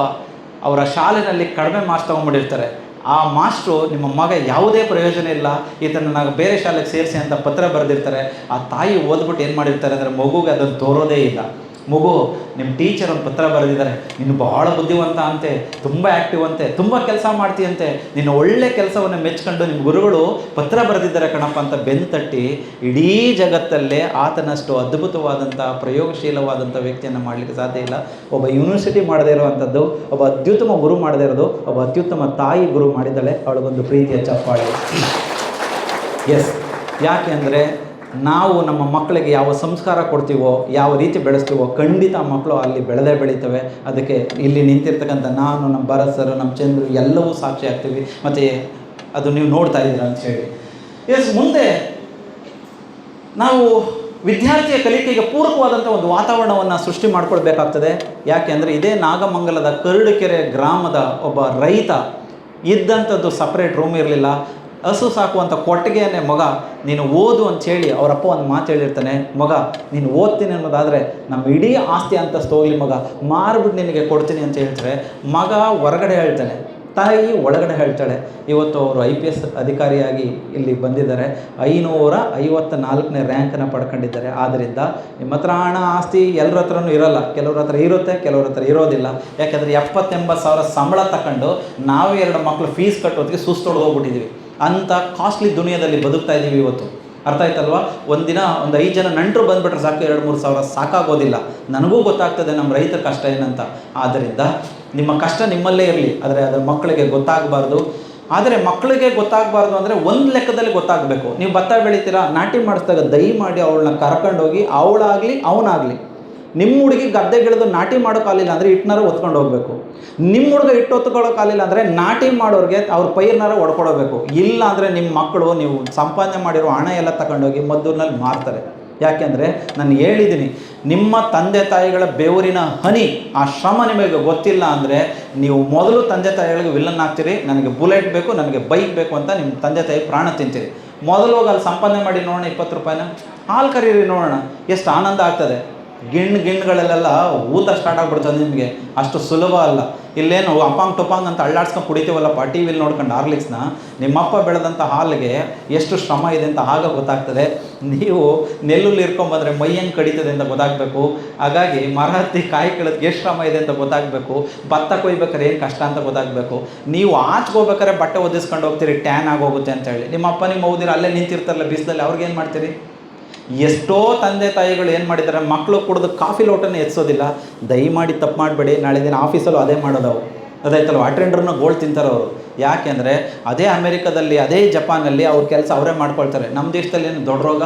ಅವರ ಶಾಲೆಯಲ್ಲಿ ಕಡಿಮೆ ಮಾರ್ಕ್ಸ್ ತೊಗೊಂಡ್ಬಿಟ್ಟಿರ್ತಾರೆ. ಆ ಮಾಸ್ಟ್ರು ನಿಮ್ಮ ಮಗ ಯಾವುದೇ ಪ್ರಯೋಜನ ಇಲ್ಲ, ಈತನ ನಾವು ಬೇರೆ ಶಾಲೆಗೆ ಸೇರಿಸಿ ಅಂತ ಪತ್ರ ಬರೆದಿರ್ತಾರೆ. ಆ ತಾಯಿ ಓದ್ಬಿಟ್ಟು ಏನು ಮಾಡಿರ್ತಾರೆ ಅಂದರೆ ಮಗುಗೆ ಅದನ್ನು ತೋರೋದೇ ಇಲ್ಲ. ಮಗು, ನಿಮ್ಮ ಟೀಚರ್ ಒಂದು ಪತ್ರ ಬರೆದಿದ್ದಾರೆ, ನೀನು ಬಹಳ ಬುದ್ಧಿವಂತ ಅಂತೆ, ತುಂಬ ಆ್ಯಕ್ಟಿವ್ ಅಂತೆ, ತುಂಬ ಕೆಲಸ ಮಾಡ್ತೀಯಂತೆ, ನಿನ್ನ ಒಳ್ಳೆ ಕೆಲಸವನ್ನು ಮೆಚ್ಕೊಂಡು ನಿಮ್ಮ ಗುರುಗಳು ಪತ್ರ ಬರೆದಿದ್ದಾರೆ ಕಣಪ್ಪ ಅಂತ ಬೆನ್ನು ತಟ್ಟಿ ಇಡೀ ಜಗತ್ತಲ್ಲೇ ಆತನಷ್ಟು ಅದ್ಭುತವಾದಂಥ ಪ್ರಯೋಗಶೀಲವಾದಂಥ ವ್ಯಕ್ತಿಯನ್ನು ಮಾಡಲಿಕ್ಕೆ ಸಾಧ್ಯ ಇಲ್ಲ. ಒಬ್ಬ ಯೂನಿವರ್ಸಿಟಿ ಮಾಡದೇ ಇರುವಂಥದ್ದು, ಒಬ್ಬ ಅತ್ಯುತ್ತಮ ಗುರು ಮಾಡದೇ ಇರೋದು, ಒಬ್ಬ ಅತ್ಯುತ್ತಮ ತಾಯಿ ಗುರು ಮಾಡಿದ್ದಾಳೆ. ಅವಳಿಗೊಂದು ಪ್ರೀತಿಯ ಚಪ್ಪಾಳೆ. ಎಸ್, ಯಾಕೆ ಅಂದರೆ ನಾವು ನಮ್ಮ ಮಕ್ಕಳಿಗೆ ಯಾವ ಸಂಸ್ಕಾರ ಕೊಡ್ತೀವೋ, ಯಾವ ರೀತಿ ಬೆಳೆಸ್ತೀವೋ, ಖಂಡಿತ ಮಕ್ಕಳು ಅಲ್ಲಿ ಬೆಳೆದೇ ಬೆಳೀತವೆ. ಅದಕ್ಕೆ ಇಲ್ಲಿ ನಿಂತಿರ್ತಕ್ಕಂಥ ನಾನು, ನಮ್ಮ ಭರತ್ ಸರ್, ನಮ್ಮ ಚಂದ್ರು ಎಲ್ಲವೂ ಸಾಕ್ಷಿ ಆಗ್ತೀವಿ. ಮತ್ತು ಅದು ನೀವು ನೋಡ್ತಾ ಇದ್ದೀರಾ ಅಂತ ಹೇಳಿ. ಮುಂದೆ ನಾವು ವಿದ್ಯಾರ್ಥಿಯ ಕಲಿಕೆಗೆ ಪೂರಕವಾದಂಥ ಒಂದು ವಾತಾವರಣವನ್ನು ಸೃಷ್ಟಿ ಮಾಡ್ಕೊಳ್ಬೇಕಾಗ್ತದೆ. ಯಾಕೆ ಅಂದರೆ ಇದೇ ನಾಗಮಂಗಲದ ಕರಡುಕೆರೆ ಗ್ರಾಮದ ಒಬ್ಬ ರೈತ ಇದ್ದಂಥದ್ದು ಸಪ್ರೇಟ್ ರೂಮ್ ಇರಲಿಲ್ಲ. ಹಸು ಸಾಕುವಂಥ ಕೊಟ್ಟಿಗೆಯನ್ನೇ, ಮಗ ನೀನು ಓದು ಅಂಥೇಳಿ ಅವರಪ್ಪ ಒಂದು ಮಾತು ಹೇಳಿರ್ತಾನೆ, ಮಗ ನೀನು ಓದ್ತೀನಿ ಅನ್ನೋದಾದರೆ ನಮ್ಮ ಇಡೀ ಆಸ್ತಿ ಅಂತಸ್ತು ಹೋಗಲಿ ಮಗ, ಮಾರ್ಬಿಟ್ಟು ನಿನಗೆ ಕೊಡ್ತೀನಿ ಅಂತ ಹೇಳ್ತಾರೆ. ಮಗ ಹೊರಗಡೆ ಹೇಳ್ತಾನೆ, ತಾಯಿ ಒಳಗಡೆ ಹೇಳ್ತಾಳೆ. ಇವತ್ತು ಅವರು IPS ಅಧಿಕಾರಿಯಾಗಿ ಇಲ್ಲಿ ಬಂದಿದ್ದಾರೆ. 554ನೇ ರ್ಯಾಂಕನ್ನು ಪಡ್ಕೊಂಡಿದ್ದಾರೆ. ಆದ್ದರಿಂದ ನಿಮ್ಮ ಹತ್ರ ಹಣ ಆಸ್ತಿ ಎಲ್ಲರ ಹತ್ರನೂ ಇರೋಲ್ಲ. ಕೆಲವ್ರ ಹತ್ರ ಇರುತ್ತೆ, ಕೆಲವ್ರ ಹತ್ರ ಇರೋದಿಲ್ಲ. ಯಾಕೆಂದರೆ 70-80 ಸಾವಿರ ಸಂಬಳ ತಗೊಂಡು ನಾವೇ 2 ಮಕ್ಕಳು ಫೀಸ್ ಕಟ್ಟೋದಕ್ಕೆ ಸುಸ್ತೊಡೆದು ಹೋಗ್ಬಿಟ್ಟಿದ್ದೀವಿ. ಅಂಥ ಕಾಸ್ಟ್ಲಿ ದುನಿಯಾದಲ್ಲಿ ಬದುಕ್ತಾ ಇದ್ದೀವಿ ಇವತ್ತು. ಅರ್ಥ ಆಯ್ತಲ್ವ? ಒಂದಿನ ಒಂದು 5 ಜನ ನೆಂಟರು ಬಂದುಬಿಟ್ರೆ ಸಾಕು, 2-3 ಸಾವಿರ ಸಾಕಾಗೋದಿಲ್ಲ. ನನಗೂ ಗೊತ್ತಾಗ್ತದೆ ನಮ್ಮ ರೈತರ ಕಷ್ಟ ಏನಂತ. ಆದ್ದರಿಂದ ನಿಮ್ಮ ಕಷ್ಟ ನಿಮ್ಮಲ್ಲೇ ಇರಲಿ, ಆದರೆ ಅದರ ಮಕ್ಕಳಿಗೆ ಗೊತ್ತಾಗಬಾರ್ದು. ಆದರೆ ಮಕ್ಕಳಿಗೆ ಗೊತ್ತಾಗಬಾರ್ದು ಅಂದರೆ ಒಂದು ಲೆಕ್ಕದಲ್ಲಿ ಗೊತ್ತಾಗಬೇಕು. ನೀವು ಭತ್ತ ಬೆಳಿತೀರಾ, ನಾಟಿ ಮಾಡಿಸಿದಾಗ ದಯಮಾಡಿ ಅವಳನ್ನ ಕರ್ಕೊಂಡೋಗಿ, ಅವಳಾಗಲಿ ಅವನಾಗಲಿ, ನಿಮ್ಮ ಹುಡುಗಿ ಗದ್ದೆಗಿಳಿದು ನಾಟಿ ಮಾಡೋಕ್ಕಾಗಲಿಲ್ಲ ಅಂದರೆ ಇಟ್ಟನಾರ ಹೊತ್ಕೊಂಡು ಹೋಗಬೇಕು. ನಿಮ್ಮ ಹುಡುಗ ಇಟ್ಟು ಹೊತ್ಕೊಳ್ಳೋಕ್ಕಾಗಲಿಲ್ಲ ಅಂದರೆ ನಾಟಿ ಮಾಡೋರಿಗೆ ಅವ್ರ ಪೈರ್ನಾರ ಹೊಡ್ಕೊಡಬೇಕು. ಇಲ್ಲ ಅಂದರೆ ನಿಮ್ಮ ಮಕ್ಕಳು ನೀವು ಸಂಪಾದನೆ ಮಾಡಿರೋ ಹಣ ಎಲ್ಲ ತಗೊಂಡೋಗಿ ಮದ್ದೂರಿನಲ್ಲಿ ಮಾರ್ತಾರೆ. ಯಾಕೆಂದರೆ ನಾನು ಹೇಳಿದ್ದೀನಿ, ನಿಮ್ಮ ತಂದೆ ತಾಯಿಗಳ ಬೆವರಿನ ಹನಿ, ಆ ಶ್ರಮ ನಿಮಗೆ ಗೊತ್ತಿಲ್ಲ ಅಂದರೆ ನೀವು ಮೊದಲು ತಂದೆ ತಾಯಿಗಳಿಗೆ ವಿಲನ್ ಆಗ್ತೀರಿ. ನನಗೆ ಬುಲೆಟ್ ಬೇಕು, ನನಗೆ ಬೈಕ್ ಬೇಕು ಅಂತ ನಿಮ್ಮ ತಂದೆ ತಾಯಿ ಪ್ರಾಣ ತಿಂತೀರಿ. ಮೊದಲು ಹೋಗಿ ಅಲ್ಲಿ ಸಂಪಾದನೆ ಮಾಡಿ ನೋಡೋಣ, 20 ರೂಪಾಯಿನ ಹಾಲು ಕರೀರಿ ನೋಡೋಣ, ಎಷ್ಟು ಆನಂದ ಆಗ್ತದೆ. ಗಿಣ್ಣುಗಳಲ್ಲೆಲ್ಲ ಊತ ಸ್ಟಾರ್ಟ್ ಆಗಿಬಿಡ್ತದೆ ನಿಮಗೆ. ಅಷ್ಟು ಸುಲಭ ಅಲ್ಲ. ಇಲ್ಲೇನು ಅಪಾಂಗ್ ಟೊಪಾಂಗ್ ಅಂತ ಅಳ್ಳಾಡ್ಸ್ಕೊಂಡು ಕುಡಿತೀವಲ್ಲಪ್ಪ ಟಿ ವಿಲಿ ನೋಡ್ಕೊಂಡು ಹಾರ್ಲಿಕ್ಸ್ನ, ನಿಮ್ಮಪ್ಪ ಬೆಳೆದಂಥ ಹಾಲಿಗೆ ಎಷ್ಟು ಶ್ರಮ ಇದೆ ಅಂತ ಆಗ ಗೊತ್ತಾಗ್ತದೆ. ನೀವು ನೆಲ್ಲುಲ್ಲಿ ಇರ್ಕೊಂಬಂದರೆ ಮೈ ಹೆಂಗೆ ಕಡಿತದೆ ಅಂತ ಗೊತ್ತಾಗಬೇಕು. ಹಾಗಾಗಿ ಮರ ಹತ್ತಿ ಕಾಯಿ ಕೀಳೋದಕ್ಕೆ ಎಷ್ಟು ಶ್ರಮ ಇದೆ ಅಂತ ಗೊತ್ತಾಗಬೇಕು. ಭತ್ತ ಕೊಯ್ಬೇಕಾದ್ರೆ ಏನು ಕಷ್ಟ ಅಂತ ಗೊತ್ತಾಗಬೇಕು. ನೀವು ಆಚ್ಕೋಬೇಕಾದ್ರೆ ಬಟ್ಟೆ ಒದಿಸ್ಕೊಂಡು ಹೋಗ್ತೀರಿ, ಟ್ಯಾನ್ ಆಗೋಗುತ್ತೆ ಅಂತ ಹೇಳಿ. ನಿಮ್ಮ ಅಪ್ಪ ನಿಮ್ಮ ಹೌದಿರ ಅಲ್ಲೇ ನಿಂತಿರ್ತಾರಲ್ಲ ಬಿಸಿಲಲ್ಲಿ, ಅವ್ರಿಗೇನು ಮಾಡ್ತೀರಿ? ಎಷ್ಟೋ ತಂದೆ ತಾಯಿಗಳು ಏನು ಮಾಡಿದ್ದಾರೆ, ಮಕ್ಕಳು ಕುಡಿದು ಕಾಫಿ ಲೋಟನೇ ಎತ್ಸೋದಿಲ್ಲ. ದಯಮಾಡಿ ತಪ್ಪು ಮಾಡಬೇಡಿ. ನಾಳೆ ದಿನ ಆಫೀಸಲ್ಲೂ ಅದೇ ಮಾಡೋದು ಅವರು. ಅದಾಯ್ತಲ್ವ, ಅಟೆಂಡ್ರನ್ನ ಗೋಲ್ಡ್ ತಿಂತಾರೆ ಅವರು. ಯಾಕೆಂದರೆ ಅದೇ ಅಮೇರಿಕಾದಲ್ಲಿ, ಅದೇ ಜಪಾನಲ್ಲಿ ಅವ್ರ ಕೆಲಸ ಅವರೇ ಮಾಡ್ಕೊಳ್ತಾರೆ. ನಮ್ಮ ದೇಶದಲ್ಲಿ ಏನು ದೊಡ್ಡ ರೋಗ?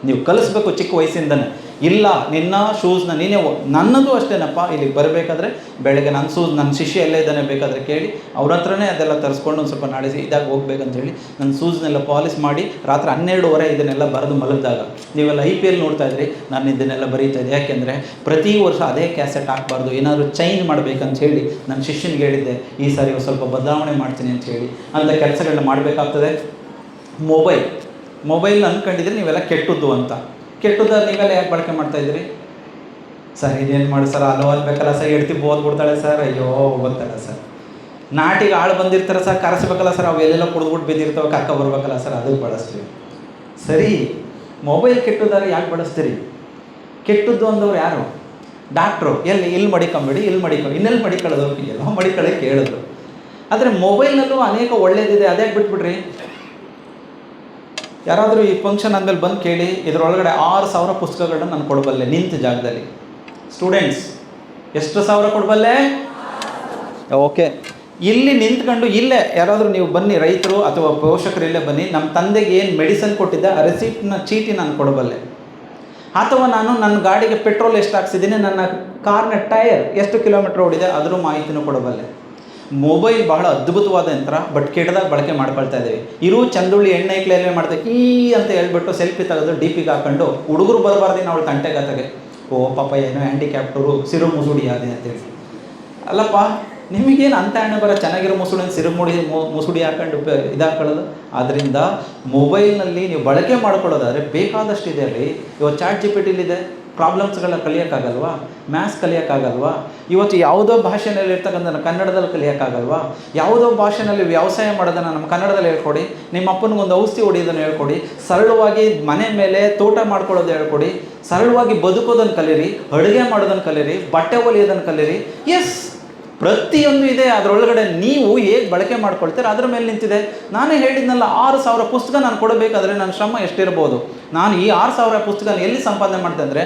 ನೀವು ಕಲಿಸ್ಬೇಕು ಚಿಕ್ಕ ವಯಸ್ಸಿಂದನೇ. ಇಲ್ಲ, ನಿನ್ನ ಶೂಸ್ನ ನೀನೇ, ನನ್ನದು ಅಷ್ಟೇನಪ್ಪ, ಇಲ್ಲಿಗೆ ಬರಬೇಕಾದ್ರೆ ಬೆಳಗ್ಗೆ ನನ್ನ ಶೂಸ್, ನನ್ನ ಶಿಷ್ಯ ಎಲ್ಲೇ ಇದ್ದಾನೆ ಬೇಕಾದರೆ ಕೇಳಿ, ಅವ್ರ ಹತ್ರನೇ ಅದೆಲ್ಲ ತರಿಸ್ಕೊಂಡು ಒಂದು ಸ್ವಲ್ಪ ನಾಳೆ ಇದಾಗಿ ಹೋಗ್ಬೇಕಂತೇಳಿ ನನ್ನ ಶೂಸ್ನೆಲ್ಲ ಪಾಲಿಸ್ ಮಾಡಿ ರಾತ್ರಿ 12:30 ಇದನ್ನೆಲ್ಲ ಬರೆದು ಮಲಗಿದಾಗ, ನೀವೆಲ್ಲ IPL ನೋಡ್ತಾ ಇದ್ರಿ, ನಾನು ಇದನ್ನೆಲ್ಲ ಬರೀತಾ ಇದ್ದೆ. ಯಾಕೆಂದರೆ ಪ್ರತಿ ವರ್ಷ ಅದೇ ಕ್ಯಾಸೆಟ್ ಹಾಕಬಾರ್ದು, ಏನಾದರೂ ಚೇಂಜ್ ಮಾಡಬೇಕಂತ ಹೇಳಿ ನನ್ನ ಶಿಷ್ಯನಿಗೆ ಹೇಳಿದ್ದೆ. ಈ ಸಾರಿ ಸ್ವಲ್ಪ ಬದಲಾವಣೆ ಮಾಡ್ತೀನಿ ಅಂತ ಹೇಳಿ ಅಂಥ ಕೆಲಸಗಳನ್ನ ಮಾಡಬೇಕಾಗ್ತದೆ. ಮೊಬೈಲ್ ಅಂದ್ಕೊಂಡಿದ್ರೆ ನೀವೆಲ್ಲ ಕೆಟ್ಟದ್ದು ಅಂತ. ಕೆಟ್ಟದ್ದು ನೀವೆಲ್ಲ ಯಾಕೆ ಬಳಕೆ ಮಾಡ್ತಾಯಿದ್ರಿ? ಸರ್ ಇದೇನು ಮಾಡಿ ಸರ್, ಅಲೋ ಅನ್ಬೇಕಲ್ಲ ಸರ್, ಎಡ್ತಿ ಓದ್ಬಿಡ್ತಾಳೆ ಸರ್, ಅಯ್ಯೋ ಗೊತ್ತಲ್ಲ ಸರ್, ನಾಟಿಗೆ ಆಳು ಬಂದಿರ್ತಾರೆ ಸರ್, ಕರೆಸ್ಬೇಕಲ್ಲ ಸರ್, ಅವು ಎಲ್ಲೆಲ್ಲ ಕುಡಿದ್ಬಿಟ್ಟು ಬಿದ್ದಿರ್ತವೆ, ಕರ್ಕ ಬರ್ಬೇಕಲ್ಲ ಸರ್, ಅದಕ್ಕೆ ಬಳಸ್ತೀವಿ. ಸರಿ, ಮೊಬೈಲ್ ಕೆಟ್ಟದಾರೆ ಯಾಕೆ ಬಳಸ್ತೀರಿ? ಕೆಟ್ಟದ್ದು ಅಂದವ್ರು ಯಾರು? ಡಾಕ್ಟ್ರು. ಇಲ್ಲಿ ಮಡಿಕೊಂಬೇಡಿ, ಇನ್ನೆಲ್ಲಿ ಮಡಿಕೊಳ್ಳೋದು? ಎಲ್ಲೋ ಮಡಿಕೊಳ್ಳೋಕೆ ಹೇಳಿದ್ರು. ಆದರೆ ಮೊಬೈಲ್ನಲ್ಲೂ ಅನೇಕ ಒಳ್ಳೇದಿದೆ, ಅದೇ ಬಿಟ್ಬಿಡ್ರಿ. ಯಾರಾದರೂ ಈ ಫಂಕ್ಷನ್ ಅಂದಮೇಲೆ ಬಂದು ಕೇಳಿ, ಇದರೊಳಗಡೆ 6,000 ಪುಸ್ತಕಗಳನ್ನ ನಾನು ಕೊಡಬಲ್ಲೆ ನಿಂತ ಜಾಗದಲ್ಲಿ. ಸ್ಟೂಡೆಂಟ್ಸ್, ಎಷ್ಟು ಸಾವಿರ ಕೊಡಬಲ್ಲೆ? ಓಕೆ, ಇಲ್ಲಿ ನಿಂತ್ಕೊಂಡು ಇಲ್ಲೇ ಯಾರಾದರೂ ನೀವು ಬನ್ನಿ, ರೈತರು ಅಥವಾ ಪೋಷಕರು ಇಲ್ಲೇ ಬನ್ನಿ, ನಮ್ಮ ತಂದೆಗೆ ಏನು ಮೆಡಿಸನ್ ಕೊಟ್ಟಿದ್ದೆ ಆ ರೆಸಿಪ್ಟ್ನ ಚೀಟಿ ನಾನು ಕೊಡಬಲ್ಲೆ. ಅಥವಾ ನಾನು ನನ್ನ ಗಾಡಿಗೆ ಪೆಟ್ರೋಲ್ ಎಷ್ಟು ಹಾಕ್ಸಿದ್ದೀನಿ, ನನ್ನ ಕಾರ್ನ ಟೈರ್ ಎಷ್ಟು ಕಿಲೋಮೀಟ್ರ್ ಓಡಿದೆ ಅದರ ಮಾಹಿತಿನೂ ಕೊಡಬಲ್ಲೆ. ಮೊಬೈಲ್ ಬಹಳ ಅದ್ಭುತವಾದ ಯಂತ್ರ, ಬಟ್ ಕೆಟ್ಟದಾಗ ಬಳಕೆ ಮಾಡ್ಕೊಳ್ತಾ ಇದ್ದೀವಿ. ಇರು ಚಂದುಳ್ಳಿ ಎಣ್ಣೆ ಇಕ್ಲೇನೇ ಮಾಡ್ತಾ ಈ ಅಂತ ಹೇಳ್ಬಿಟ್ಟು ಸೆಲ್ಫಿ ತೆಗೆದು DP-ಗೆ ಹಾಕೊಂಡು, ಹುಡುಗರು ಬರಬಾರ್ದಿನ ಅವಳು ತಂಟೆಗತೆಗೆ, ಓ ಪಾಪ ಏನೋ ಹ್ಯಾಂಡಿಕ್ಯಾಪ್ಟರು ಸಿರು ಮುಸುಡಿ ಆದಿ ಅಂತೇಳಿ. ಅಲ್ಲಪ್ಪ, ನಿಮಗೇನು ಅಂತ ಹಣ್ಣು ಬರೋ ಚೆನ್ನಾಗಿರೋ ಮುಸುಡಿ ಹಾಕೊಂಡು ಇದಾಕೊಳ್ಳೋದು. ಆದ್ದರಿಂದ ಮೊಬೈಲ್ನಲ್ಲಿ ನೀವು ಬಳಕೆ ಮಾಡ್ಕೊಳ್ಳೋದಾದರೆ ಬೇಕಾದಷ್ಟಿದೆ ಅಲ್ಲಿ. ಇವತ್ತು ChatGPT-ಲಿದೆ, ಪ್ರಾಬ್ಲಮ್ಸ್ಗಳನ್ನ ಕಲಿಯೋಕ್ಕಾಗಲ್ವಾ? ಮ್ಯಾಥ್ಸ್ ಕಲಿಯೋಕ್ಕಾಗಲ್ವಾ? ಇವತ್ತು ಯಾವುದೋ ಭಾಷೆಯಲ್ಲಿ ಇರ್ತಕ್ಕಂಥ ಕನ್ನಡದಲ್ಲಿ ಕಲಿಯೋಕ್ಕಾಗಲ್ವಾ? ಯಾವುದೋ ಭಾಷೆಯಲ್ಲಿ ವ್ಯವಸಾಯ ಮಾಡೋದನ್ನು ನಮ್ಮ ಕನ್ನಡದಲ್ಲಿ ಹೇಳ್ಕೊಡಿ. ನಿಮ್ಮ ಅಪ್ಪನಿಗೊಂದು ಔಷಧಿ ಹೊಡಿಯೋದನ್ನು ಹೇಳ್ಕೊಡಿ. ಸರಳವಾಗಿ ಮನೆ ಮೇಲೆ ತೋಟ ಮಾಡ್ಕೊಳ್ಳೋದು ಹೇಳ್ಕೊಡಿ. ಸರಳವಾಗಿ ಬದುಕೋದನ್ನು ಕಲೀರಿ, ಅಡುಗೆ ಮಾಡೋದನ್ನು ಕಲೀರಿ, ಬಟ್ಟೆ ಹೊಲಿಯೋದನ್ನು ಕಲೀರಿ. ಎಸ್, ಪ್ರತಿಯೊಂದು ಇದೆ. ಅದರೊಳಗಡೆ ನೀವು ಹೇಗೆ ಬಳಕೆ ಮಾಡ್ಕೊಳ್ತೀರ ಅದ್ರ ಮೇಲೆ ನಿಂತಿದೆ. ನಾನೇ ಹೇಳಿದ್ನಲ್ಲ, 6,000 ಪುಸ್ತಕ ನಾನು ಕೊಡಬೇಕಾದ್ರೆ ನನ್ನ ಶ್ರಮ ಎಷ್ಟಿರ್ಬೋದು. ನಾನು ಈ 6,000 ಪುಸ್ತಕ ಎಲ್ಲಿ ಸಂಪಾದನೆ ಮಾಡಿದೆ ಅಂದರೆ,